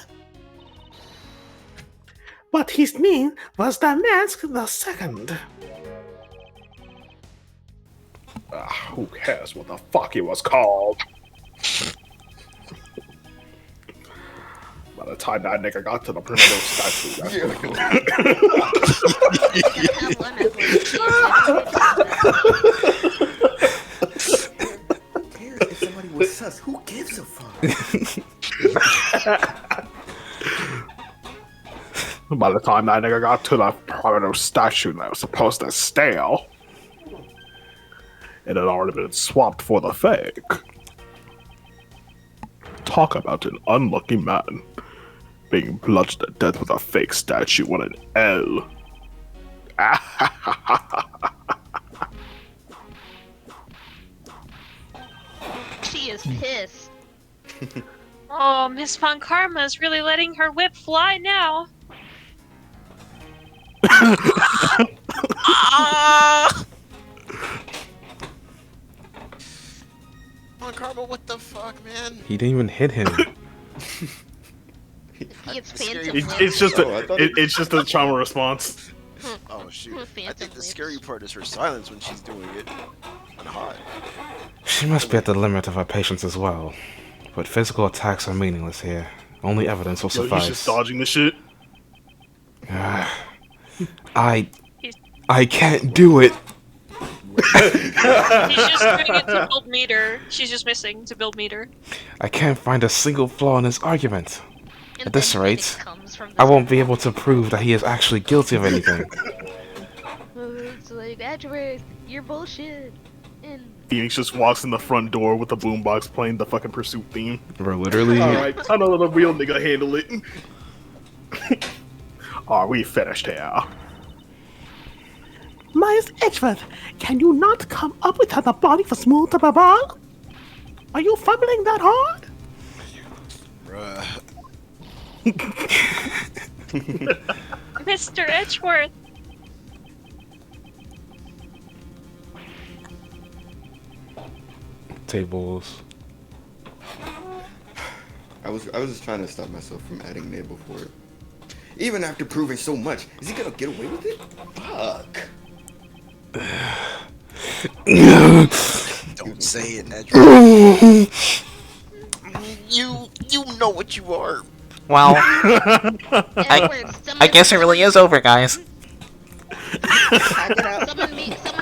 Speaker 7: But his name was the Mask the Second.
Speaker 8: Who cares what the fuck he was called? By the time that nigga got to the primitive statue, that's
Speaker 6: If somebody was sus, who gives a fuck?
Speaker 8: By the time that nigga got to the primitive statue that was supposed to stale, it had already been swapped for the fake. Talk about an unlucky man being bludgeoned to death with a fake statue on an L.
Speaker 1: She is pissed.
Speaker 5: Oh, Miss Von Karma is really letting her whip fly now.
Speaker 2: On Karma, what the fuck, man?
Speaker 4: He didn't even hit him.
Speaker 1: He gets phantom
Speaker 8: It's just a trauma response.
Speaker 2: Oh shoot! I
Speaker 1: Phantom
Speaker 2: think the
Speaker 1: lips.
Speaker 2: scary part is her silence when she's doing it. And hot.
Speaker 4: She must be at the limit of her patience as well. But physical attacks are meaningless here. Only evidence will
Speaker 8: Yo, he's
Speaker 4: suffice.
Speaker 8: just dodging the shit.
Speaker 4: I can't do it.
Speaker 5: He's just doing it to build meter. She's just missing to build meter.
Speaker 4: I can't find a single flaw in his argument.
Speaker 1: And
Speaker 4: At this
Speaker 1: then
Speaker 4: rate,
Speaker 1: Phoenix comes from
Speaker 4: I
Speaker 1: the
Speaker 4: won't be able to prove that he is actually guilty of anything.
Speaker 1: It's like, Edgeworth, you're bullshit. And
Speaker 8: Phoenix just walks in the front door with the boombox playing the fucking Pursuit theme.
Speaker 4: Bro, literally.
Speaker 8: Alright, time to let a real nigga handle it. Are we finished here?
Speaker 7: Miles Edgeworth, can you not come up with another body for smooth to ball? Are you fumbling that hard?
Speaker 2: Bruh.
Speaker 5: Mr. Edgeworth.
Speaker 4: Tables.
Speaker 6: I was just trying to stop myself from adding Ned before it. Even after proving so much, is he gonna get away with it? Fuck.
Speaker 2: Don't say it, Edgeworth. You know what you are.
Speaker 10: Well,
Speaker 1: Edgeworth,
Speaker 10: I guess it really is over, guys.
Speaker 1: summon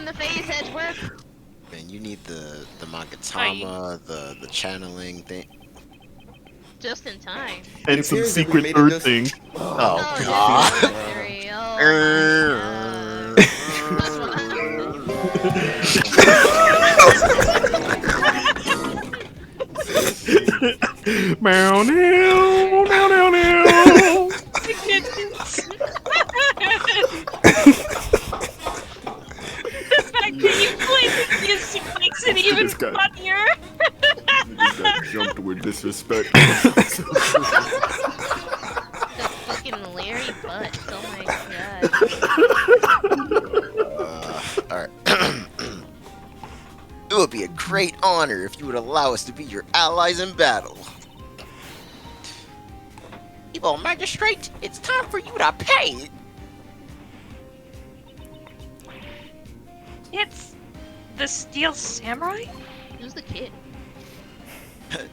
Speaker 1: the face, Edgeworth.
Speaker 2: Man, you need the Magatama, the channeling thing.
Speaker 1: Just in time.
Speaker 8: And some secret third thing.
Speaker 2: Oh
Speaker 1: Oh,
Speaker 2: god.
Speaker 1: that's necessary. Oh,
Speaker 8: Meow, meow, meow, meow, meow.
Speaker 1: and Larry butts. Oh my god.
Speaker 2: Alright. It would be a great honor if you would allow us to be your allies in battle.
Speaker 10: Evil magistrate, it's time for you to pay.
Speaker 5: It's the Steel Samurai?
Speaker 1: Who's the kid?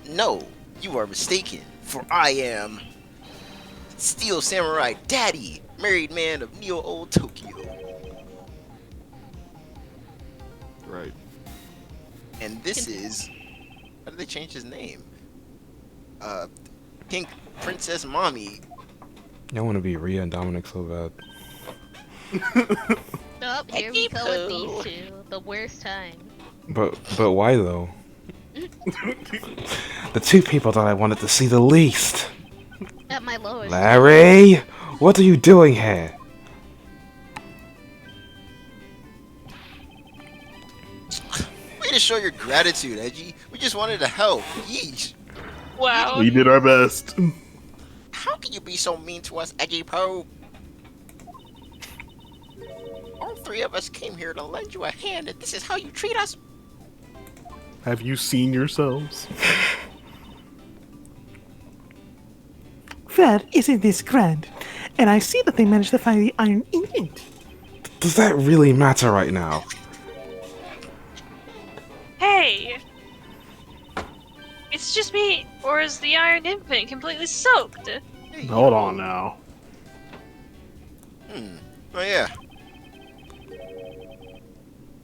Speaker 2: No, you are mistaken, for I am Steel Samurai Daddy, married man of Neo Old Tokyo.
Speaker 6: Right.
Speaker 2: And this is... How did they change his name? Pink Princess Mommy.
Speaker 4: I want to be Rhea and Dominic so bad.
Speaker 1: Oh, here we go with these two. The worst time.
Speaker 4: But why though? The two people that I wanted to see the least.
Speaker 1: At my lowest.
Speaker 4: Larry, what are you doing here?
Speaker 2: Way to show your gratitude, Edgy. We just wanted to help. Yeesh.
Speaker 5: Wow.
Speaker 8: We did our best.
Speaker 10: How can you be so mean to us, Edgy Poe? All three of us came here to lend you a hand, and this is how you treat us?
Speaker 8: Have you seen yourselves?
Speaker 7: Well, isn't this grand? And I see that they managed to find the iron ingot.
Speaker 4: Does that really matter right now?
Speaker 5: Hey! It's just me, or is the Iron Infant completely soaked?
Speaker 8: Hold on now.
Speaker 2: Oh yeah.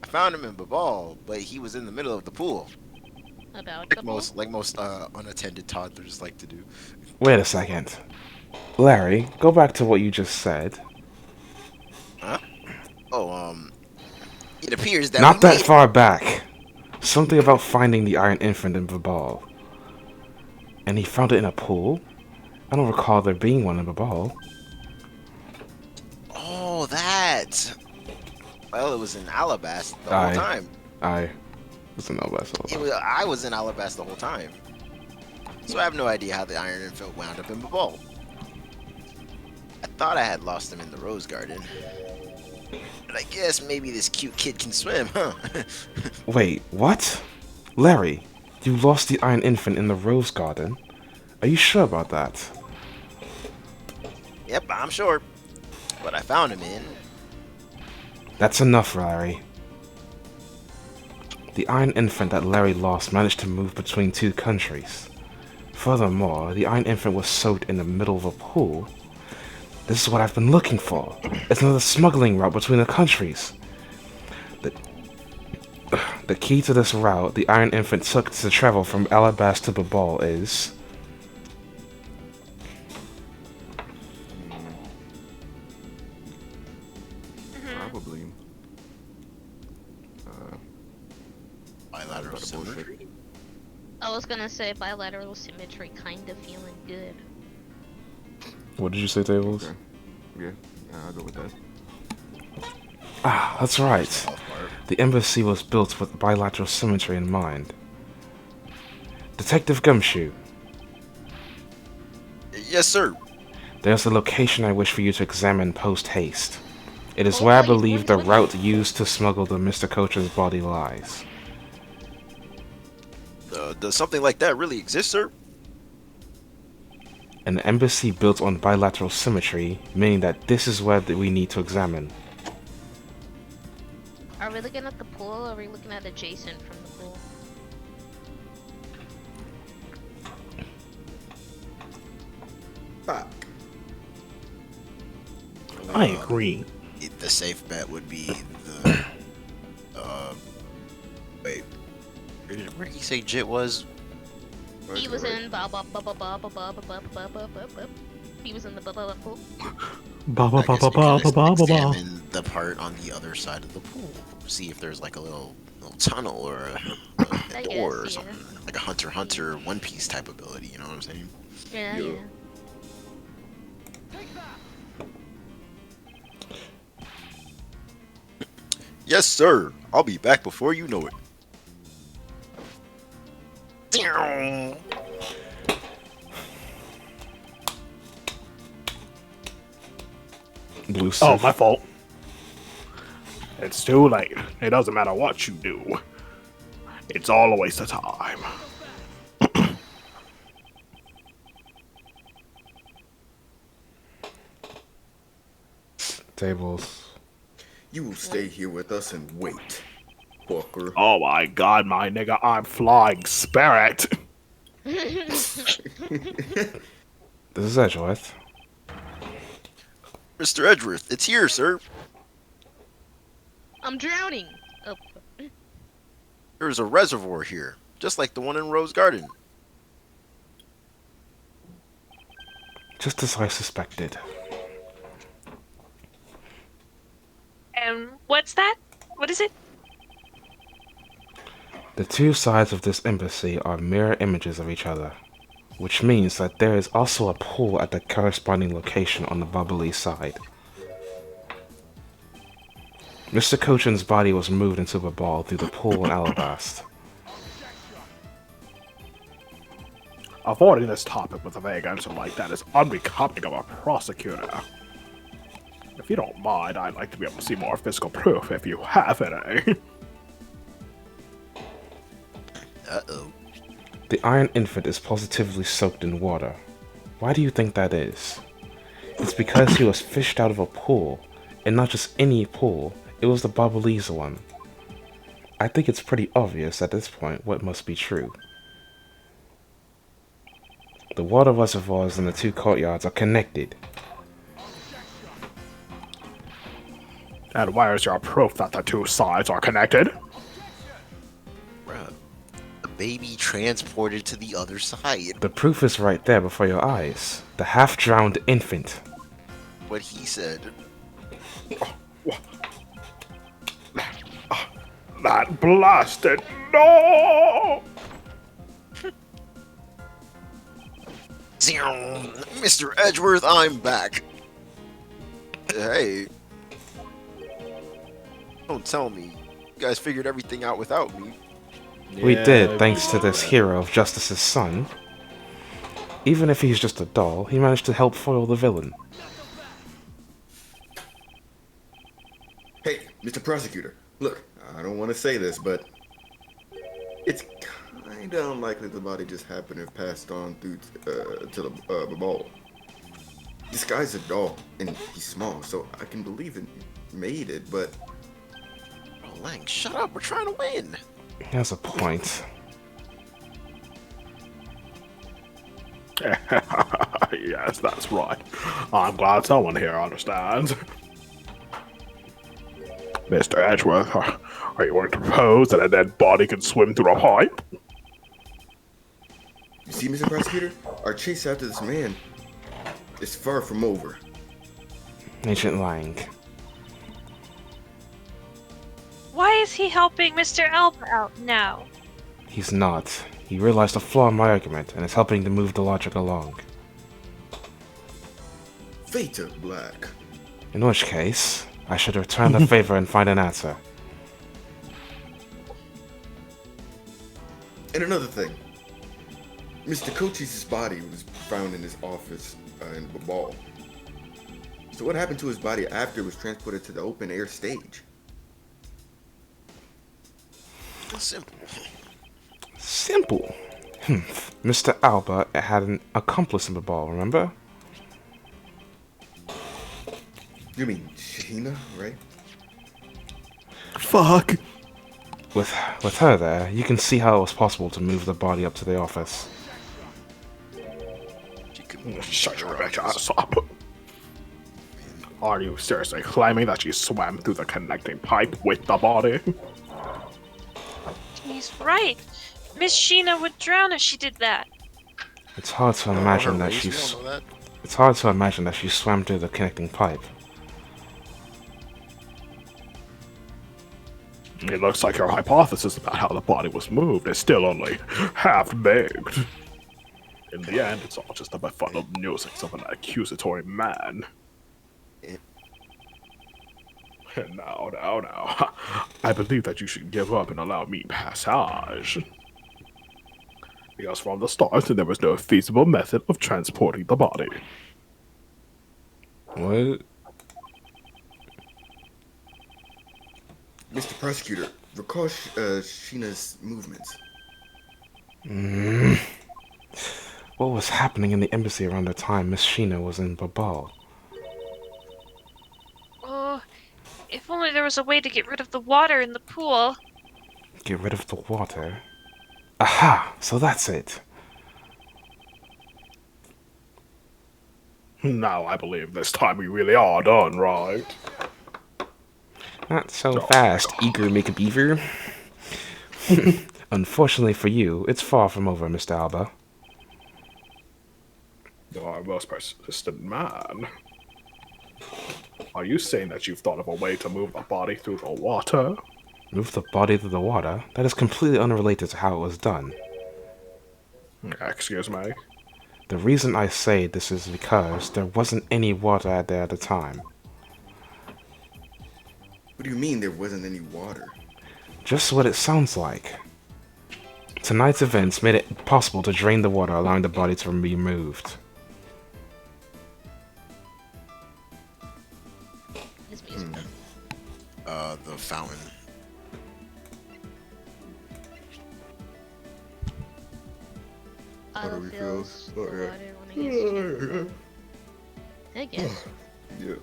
Speaker 2: I found him in Babal, but he was in the middle of the pool.
Speaker 1: About
Speaker 2: Like most unattended toddlers like to do.
Speaker 4: Wait a second. Larry, go back to what you just said.
Speaker 2: Huh? Oh, it appears that
Speaker 4: Not
Speaker 2: we
Speaker 4: that
Speaker 2: made-
Speaker 4: far back. Something about finding the Iron Infant in Babal. And he found it in a pool? I don't recall there being one in Babal.
Speaker 2: Oh, that. Well, it was in Alabast the whole time.
Speaker 4: I was in Alabasta.
Speaker 2: I was in Alabast the whole time. So I have no idea how the Iron Infant wound up in Babal. I thought I had lost him in the Rose Garden. But I guess maybe this cute kid can swim, huh?
Speaker 4: Wait, what? Larry, you lost the Iron Infant in the Rose Garden? Are you sure about that?
Speaker 2: Yep, I'm sure. But I found him in...
Speaker 4: That's enough, Larry. The Iron Infant that Larry lost managed to move between two countries. Furthermore, the Iron Infant was soaked in the middle of a pool. This is what I've been looking for. It's another smuggling route between the countries. The key to this route the Iron Infant took to travel from Alabast to Babal is...
Speaker 6: Probably.
Speaker 2: Bilateral symmetry?
Speaker 1: I was gonna say bilateral symmetry, kind of feeling good.
Speaker 4: What did you say, Tablez?
Speaker 6: Okay. Yeah, I'll go with that.
Speaker 4: Ah, that's right. The embassy was built with bilateral symmetry in mind. Detective Gumshoe,
Speaker 2: Yes, sir.
Speaker 4: there's a location I wish for you to examine post-haste. It is where I believe the route used to smuggle the Mr. Coach's body lies.
Speaker 2: Does something like that really exist, sir?
Speaker 4: An embassy built on bilateral symmetry, meaning that this is where we need to examine.
Speaker 1: Are we looking at the pool or are we looking at adjacent from the pool?
Speaker 6: Fuck.
Speaker 7: I agree.
Speaker 2: The safe bet would be the... wait. Where did he say Jit was?
Speaker 1: He was in ba ba ba ba ba ba ba ba ba ba ba ba ba. He was in the ba ba ba pool.
Speaker 7: Ba ba
Speaker 2: I
Speaker 7: ba
Speaker 2: guess
Speaker 7: ba
Speaker 2: you
Speaker 7: ba
Speaker 2: can
Speaker 7: ba ba ba ba.
Speaker 2: examine the part on the other side of the pool. See if there's like a little tunnel or a
Speaker 1: I
Speaker 2: door or
Speaker 1: guess, yeah.
Speaker 2: something. Like a Hunter x Hunter One Piece type ability, you know what I'm saying?
Speaker 1: Yeah,
Speaker 6: Yeah.
Speaker 1: yeah.
Speaker 2: Yes, sir. I'll be back before you know it.
Speaker 4: Blue
Speaker 8: Oh,
Speaker 4: Sif.
Speaker 8: my fault. It's too late. It doesn't matter what you do. It's all a waste of time.
Speaker 4: Tables.
Speaker 6: You will stay here with us and wait, Walker.
Speaker 8: Oh my god, my nigga, I'm flying spirit.
Speaker 4: This is Edgeworth.
Speaker 2: Mr. Edgeworth, it's here, sir.
Speaker 1: I'm drowning. Oh.
Speaker 2: There's a reservoir here, just like the one in Rose Garden.
Speaker 4: Just as I suspected.
Speaker 5: And what's that? What is it?
Speaker 4: The two sides of this embassy are mirror images of each other, which means that there is also a pool at the corresponding location on the bubbly side. Mr. Cochin's body was moved into a ball through the pool in Alabast.
Speaker 8: Avoiding this topic with a vague answer like that is unbecoming of a prosecutor. If you don't mind, I'd like to be able to see more physical proof if you have any.
Speaker 2: Uh-oh.
Speaker 4: The Iron Infant is positively soaked in water. Why do you think that is? It's because he was fished out of a pool, and not just any pool, it was the Bobblese one. I think it's pretty obvious at this point what must be true. The water reservoirs in the two courtyards are connected.
Speaker 8: And where's your proof that the two sides are connected?
Speaker 2: Bruh. The baby transported to the other side.
Speaker 4: The proof is right there before your eyes. The half-drowned infant.
Speaker 2: What he said.
Speaker 8: That blasted no!
Speaker 2: Mr. Edgeworth, I'm back. Hey. Don't tell me. You guys figured everything out without me.
Speaker 4: We did, thanks to this hero of Justice's son. Even if he's just a doll, he managed to help foil the villain.
Speaker 6: Hey, Mr. Prosecutor, look, I don't want to say this, but it's kind of unlikely the body just happened to have passed on through to the ball. This guy's a doll, and he's small, so I can believe it made it, but...
Speaker 2: Oh, Lang, shut up. We're trying to win.
Speaker 4: He has a point.
Speaker 8: Yes, that's right. I'm glad someone here understands. Mr. Edgeworth, are you going to propose that a dead body can swim through a pipe?
Speaker 6: You see, Mr. Prosecutor, our chase after this man is far from over.
Speaker 4: Agent Lang.
Speaker 5: Why is he helping Mr. Alba out now?
Speaker 4: He's not. He realized a flaw in my argument and is helping to move the logic along.
Speaker 6: Fatal Black.
Speaker 4: In which case, I should return the favor and find an answer.
Speaker 6: And another thing. Mr. Cochise' body was found in his office in Babal. So what happened to his body after it was transported to the open air stage?
Speaker 2: Simple.
Speaker 4: Simple. Mr. Alba had an accomplice in the ball, remember?
Speaker 6: You mean Sheena, right?
Speaker 3: Fuck.
Speaker 4: With her there, you can see how it was possible to move the body up to the office.
Speaker 8: Shut your bitch ass up. Are you seriously claiming that she swam through the connecting pipe with the body?
Speaker 5: He's right. Miss Sheena would drown if she did that.
Speaker 4: It's hard to imagine that she. It's hard to imagine that she swam through the connecting pipe.
Speaker 8: It looks like your hypothesis about how the body was moved is still only half-baked. In the end, it's all just a befuddled nuisance of an accusatory man. Now, I believe that you should give up and allow me passage. Because from the start, there was no feasible method of transporting the body.
Speaker 4: What?
Speaker 6: Mr. Prosecutor, recall Sheena's movements.
Speaker 4: What was happening in the embassy around the time Miss Sheena was in Babal?
Speaker 5: Oh, if only there was a way to get rid of the water in the pool.
Speaker 4: Get rid of the water? Aha! So that's it.
Speaker 8: Now I believe this time we really are done, right?
Speaker 4: Not so fast, eager make a beaver. Unfortunately for you, it's far from over, Mr. Alba.
Speaker 8: You are a most persistent man. Are you saying that you've thought of a way to move the body through the water?
Speaker 4: Move the body through the water? That is completely unrelated to how it was done.
Speaker 8: Excuse me?
Speaker 4: The reason I say this is because there wasn't any water out there at the time.
Speaker 6: What do you mean there wasn't any water?
Speaker 4: Just what it sounds like. Tonight's events made it possible to drain the water, allowing the body to be moved.
Speaker 1: This music.
Speaker 2: The fountain.
Speaker 1: Autofills the
Speaker 6: Okay.
Speaker 1: water when it gets I guess.
Speaker 6: Yeah.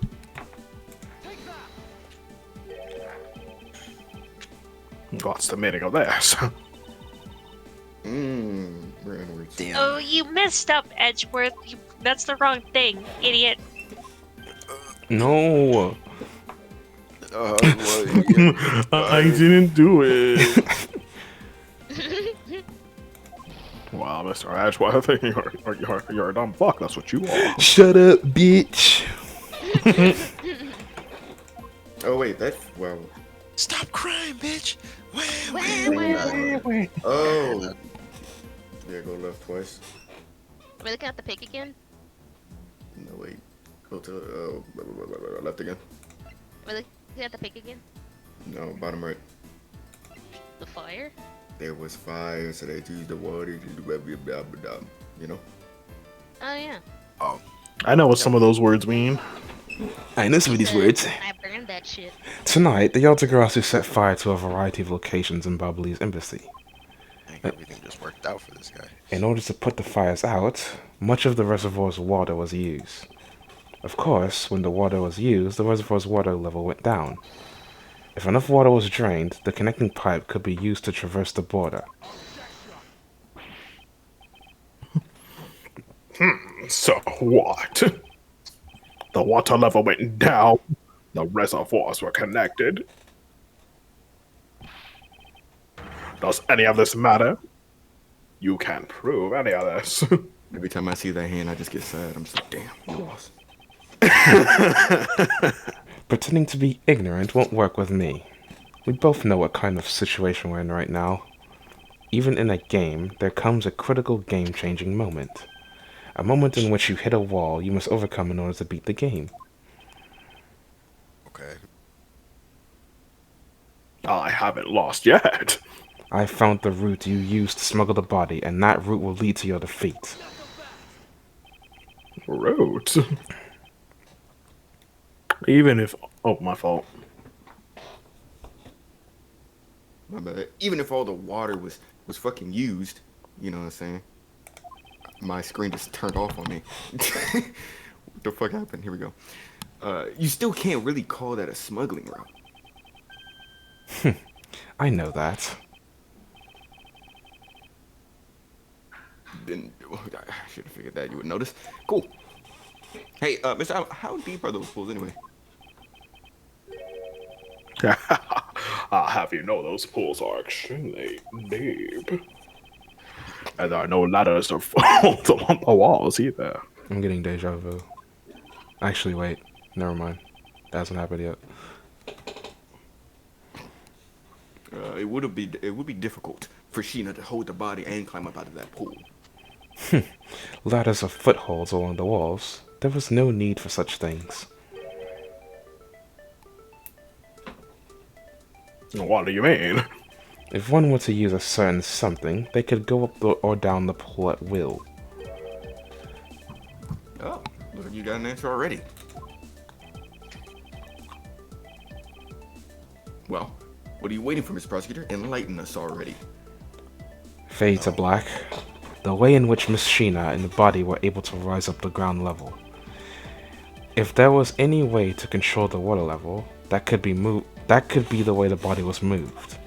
Speaker 8: What's the meaning of this?
Speaker 6: Brandwards.
Speaker 2: Damn.
Speaker 5: Oh, you messed up, Edgeworth. That's the wrong thing, idiot.
Speaker 4: No!
Speaker 8: I didn't do it. Wow, Mr. Edgeworth, you're a dumb fuck. That's what you are.
Speaker 4: Shut up, bitch!
Speaker 6: Oh wait, that's well.
Speaker 2: Stop crying, bitch.
Speaker 6: Oh. Yeah, go left twice.
Speaker 1: Are we looking at the pic again?
Speaker 6: No wait. Go to left again.
Speaker 1: Are we looking at the pic again?
Speaker 6: No, bottom right.
Speaker 1: The fire?
Speaker 6: There was fire, so they used the water to do blah blah blah blah. You know.
Speaker 1: Oh yeah.
Speaker 2: Oh,
Speaker 8: I know what some of those words mean.
Speaker 4: I know some of these words.
Speaker 1: I burned that shit.
Speaker 4: Tonight, the Yaldagrassi set fire to a variety of locations in Babli's embassy.
Speaker 2: I think everything just worked out for this guy.
Speaker 4: In order to put the fires out, much of the reservoir's water was used. Of course, when the water was used, the reservoir's water level went down. If enough water was drained, the connecting pipe could be used to traverse the border.
Speaker 8: So what? The water level went down. The reservoirs were connected. Does any of this matter? You can't prove any of this.
Speaker 6: Every time I see that hand, I just get sad. I'm just like, damn, you lost.
Speaker 4: Pretending to be ignorant won't work with me. We both know what kind of situation we're in right now. Even in a game, there comes a critical game-changing moment. A moment in which you hit a wall you must overcome in order to beat the game.
Speaker 2: Okay.
Speaker 8: I haven't lost yet.
Speaker 4: I found the route you used to smuggle the body, and that route will lead to your defeat.
Speaker 8: Root. Even if... Oh, my fault.
Speaker 6: My bad. Even if all the water was fucking used, you know what I'm saying? My screen just turned off on me. What the fuck happened? Here we go. You still can't really call that a smuggling route.
Speaker 4: I know that.
Speaker 6: Then I should have figured that you would notice. Cool. Hey, Mr. Allen, how deep are those pools anyway?
Speaker 8: I'll have you know those pools are extremely deep. And there are no ladders or folds along the walls either.
Speaker 4: I'm getting deja vu. Actually, wait. Never mind. That hasn't happened yet.
Speaker 6: It would be difficult for Sheena to hold the body and climb up out of that pool.
Speaker 4: Ladders are footholds along the walls. There was no need for such things.
Speaker 8: What do you mean?
Speaker 4: If one were to use a certain something, they could go up or down the pool at will.
Speaker 6: Oh, looks like you got an answer already. Well, What are you waiting for, Mr. Prosecutor? Enlighten us already.
Speaker 4: Fade to black. The way in which Miss Sheena and the body were able to rise up the ground level. If there was any way to control the water level, that could be the way the body was moved.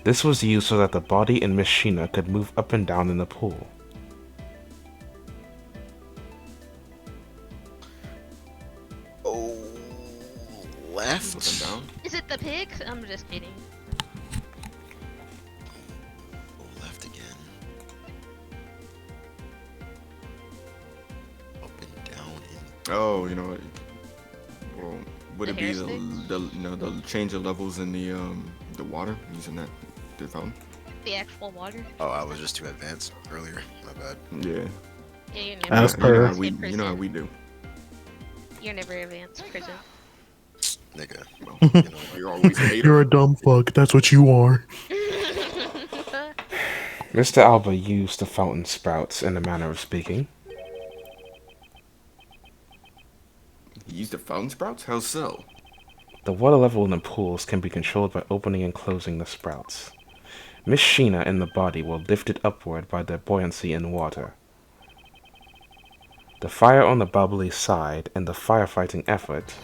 Speaker 4: This was used so that the body and Miss Sheena could move up and down in the pool.
Speaker 2: Oh, left.
Speaker 6: Up and down.
Speaker 1: Is it the pigs? I'm just kidding.
Speaker 2: Oh, left again. Up and down.
Speaker 6: Oh, you know what? Well, would
Speaker 1: The
Speaker 6: it be
Speaker 1: hair
Speaker 6: the change of levels in the water using that the fountain?
Speaker 1: The actual water?
Speaker 2: Oh, I was just too advanced earlier. My bad.
Speaker 6: Yeah.
Speaker 1: Yeah, you're
Speaker 3: As
Speaker 1: never
Speaker 3: per-
Speaker 1: advanced in
Speaker 6: You know how
Speaker 1: prison.
Speaker 6: we do.
Speaker 1: You're never advanced prison.
Speaker 2: Nigga.
Speaker 6: Well,
Speaker 2: You know,
Speaker 6: you're always a hater.
Speaker 3: You're a dumb fuck. That's what you are.
Speaker 4: Mr. Alba used the fountain sprouts in a manner of speaking.
Speaker 6: You used the fountain sprouts? How so?
Speaker 4: The water level in the pools can be controlled by opening and closing the sprouts. Miss Sheena and the body were lifted upward by their buoyancy in water. The fire on the bubbly side and the firefighting effort,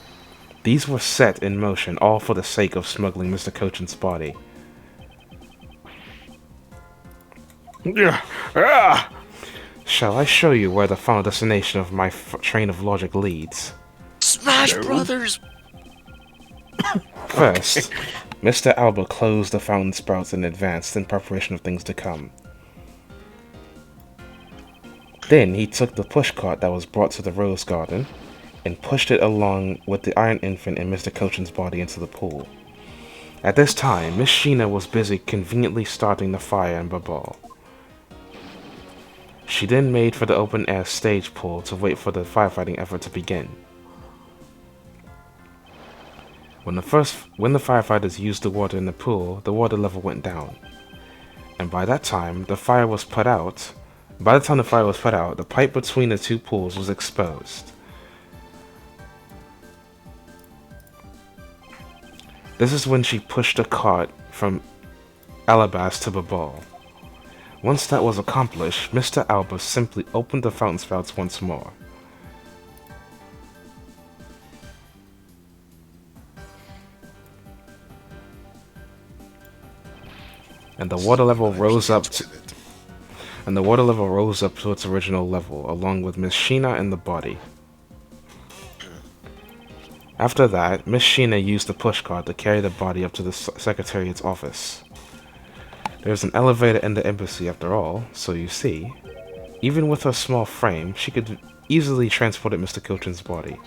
Speaker 4: these were set in motion all for the sake of smuggling Mr. Cochin's body.
Speaker 3: Yeah. Ah!
Speaker 4: Shall I show you where the final destination of my train of logic leads?
Speaker 2: Smash Brothers.
Speaker 4: First, Mr. Alba closed the fountain sprouts in advance in preparation of things to come. Then he took the pushcart that was brought to the rose garden and pushed it along with the Iron Infant and Mr. Cochin's body into the pool. At this time, Miss Sheena was busy conveniently starting the fire in Babal. She then made for the open-air stage pool to wait for the firefighting effort to begin. When the firefighters used the water in the pool, the water level went down. And by the time the fire was put out, the pipe between the two pools was exposed. This is when she pushed the cart from Alabas to Babal. Once that was accomplished, Mr. Alba simply opened the fountain spouts once more. And the water level rose up to its original level, along with Miss Sheena and the body. After that, Miss Sheena used the pushcart to carry the body up to the Secretariat's office. There's an elevator in the embassy after all, so you see, even with her small frame, she could easily transport Mr. Cochin's body.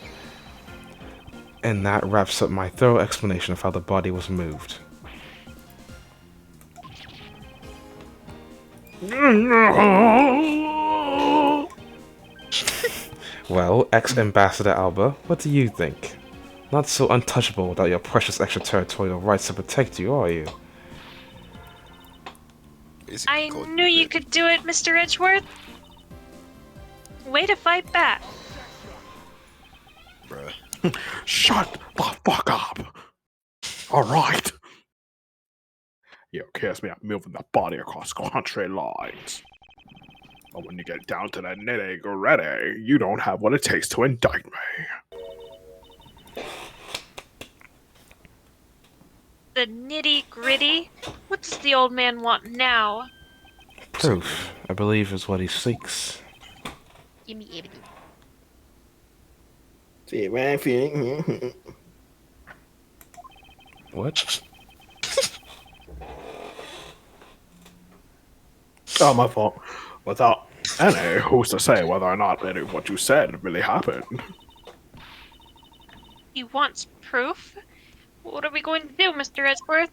Speaker 4: And that wraps up my thorough explanation of how the body was moved. Well, ex-Ambassador Alba, what do you think? Not so untouchable without your precious extraterritorial rights to protect you, are you?
Speaker 5: I knew you could do it, Mr. Edgeworth. Way to fight back.
Speaker 2: Bruh.
Speaker 8: Shut the fuck up. All right. You accuse me of moving the body across country lines. But when you get down to the nitty-gritty, you don't have what it takes to indict me.
Speaker 5: The nitty-gritty? What does the old man want now?
Speaker 4: Proof, I believe, is what he seeks.
Speaker 1: Give me evidence.
Speaker 9: See, man, feeling.
Speaker 4: What?
Speaker 8: Oh, my fault. Without any, who's to say whether or not any of what you said really happened?
Speaker 5: He wants proof? What are we going to do, Mr. Edgeworth?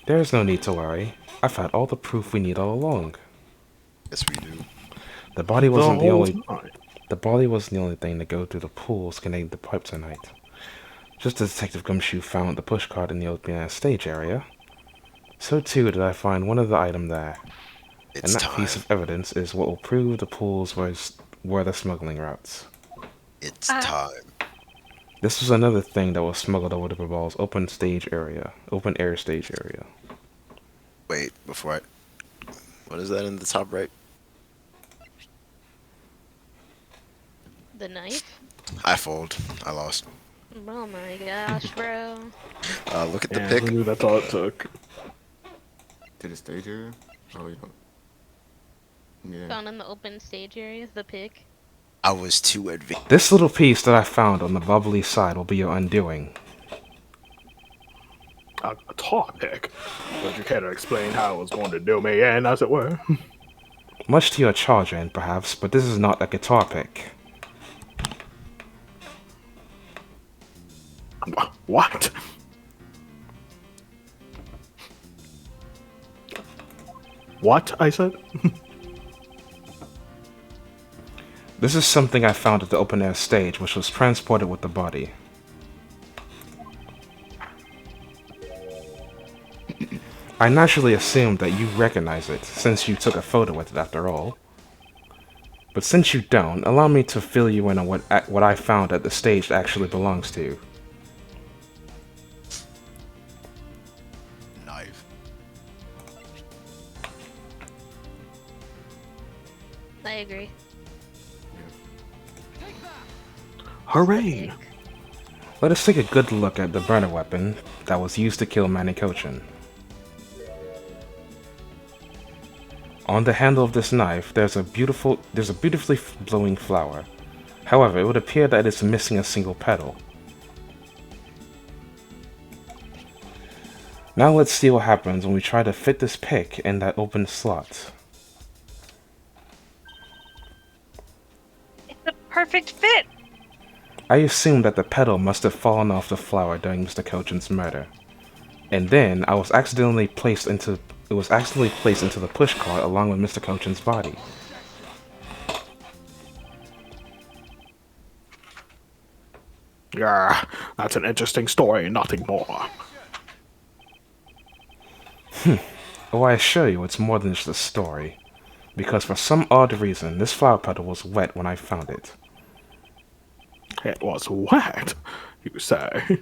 Speaker 4: There's no need to worry. I've had all the proof we need all along.
Speaker 2: Yes, we do.
Speaker 4: The body wasn't the only.
Speaker 8: time.
Speaker 4: The body wasn't the only thing to go through the pools connecting the pipe tonight. Just as Detective Gumshoe found the pushcart in the open-air stage area, so too did I find one other item there.
Speaker 2: It's
Speaker 4: And that
Speaker 2: time.
Speaker 4: piece of evidence is what will prove the pools were the smuggling routes.
Speaker 2: It's time.
Speaker 4: This was another thing that was smuggled over to Babal's open air stage area.
Speaker 2: Wait, what is that in the top right?
Speaker 1: The knife?
Speaker 2: I fold. I lost.
Speaker 1: Oh my gosh, bro.
Speaker 2: Look at the
Speaker 8: Yeah,
Speaker 2: pick.
Speaker 8: who knew that's all it took?
Speaker 6: To the stage area? Oh, yeah. Yeah.
Speaker 1: Found in the open stage area, the pick.
Speaker 2: I was too advanced.
Speaker 4: This little piece that I found on the bubbly side will be your undoing.
Speaker 8: A top pick. Would you care to explain how it was going to do me in, as it were?
Speaker 4: Much to your chagrin, perhaps, but this is not a guitar pick.
Speaker 8: What? What? I said?
Speaker 4: This is something I found at the open air stage, which was transported with the body. I naturally assumed that you recognize it, since you took a photo with it after all. But since you don't, allow me to fill you in on what I found at the stage actually belongs to.
Speaker 2: Knife.
Speaker 1: I agree.
Speaker 8: Hooray!
Speaker 4: Let us take a good look at the burner weapon that was used to kill Manny Cochin. On the handle of this knife, there's a beautifully blowing flower. However, it would appear that it's missing a single petal. Now let's see what happens when we try to fit this pick in that open slot.
Speaker 5: It's a perfect fit.
Speaker 4: I assumed that the petal must have fallen off the flower during Mr. Cochin's murder. And then it was accidentally placed into the push cart along with Mr. Cochin's body.
Speaker 8: Yeah, that's an interesting story, nothing more.
Speaker 4: Oh, I assure you it's more than just a story. Because for some odd reason, this flower petal was wet when I found it.
Speaker 8: It was wet, you say?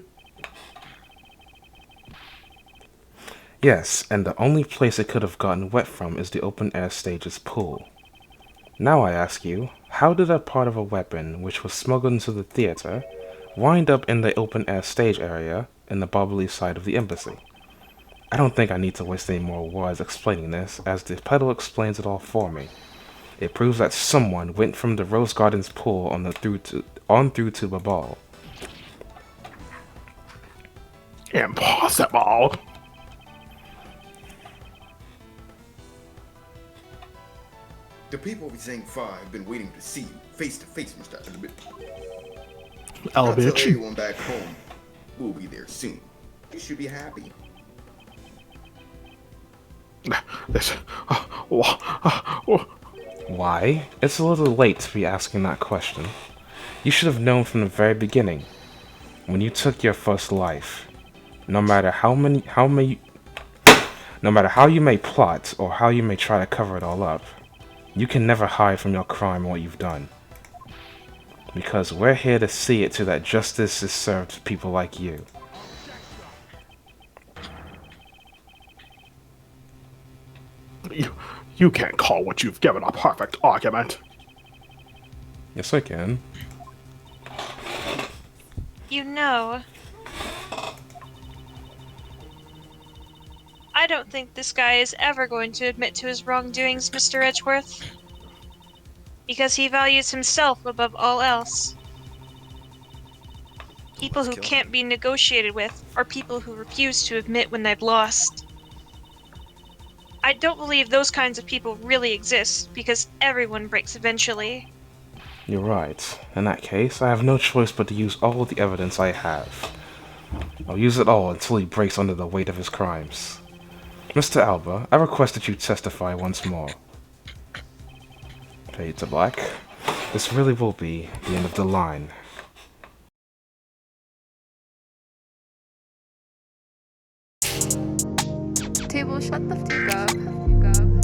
Speaker 4: Yes, and the only place it could have gotten wet from is the open air stage's pool. Now I ask you, how did a part of a weapon which was smuggled into the theater wind up in the open air stage area in the bubbly side of the embassy? I don't think I need to waste any more words explaining this, as the petal explains it all for me. It proves that someone went from the Rose Garden's pool on through to the ball.
Speaker 8: Impossible!
Speaker 6: The people of Zhang 5 have been waiting to see you face to face, Mr. Elbit.
Speaker 8: I'll
Speaker 6: Tell
Speaker 8: bitch.
Speaker 6: everyone back home. We'll be there soon. You should be happy.
Speaker 8: This.
Speaker 4: Why? It's a little late to be asking that question. You should have known from the very beginning, when you took your first life. No matter how you may plot or how you may try to cover it all up, you can never hide from your crime or what you've done. Because we're here to see it to that justice is served to people like you.
Speaker 8: You can't call what you've given a perfect argument.
Speaker 4: Yes, I can.
Speaker 5: You know, I don't think this guy is ever going to admit to his wrongdoings, Mr. Edgeworth. Because he values himself above all else. People who can't be negotiated with are people who refuse to admit when they've lost. I don't believe those kinds of people really exist, because everyone breaks eventually.
Speaker 4: You're right. In that case, I have no choice but to use all the evidence I have. I'll use it all until he breaks under the weight of his crimes. Mr. Alba, I request that you testify once more. Fade to black. This really will be the end of the line.
Speaker 11: Table, shut the fuck up.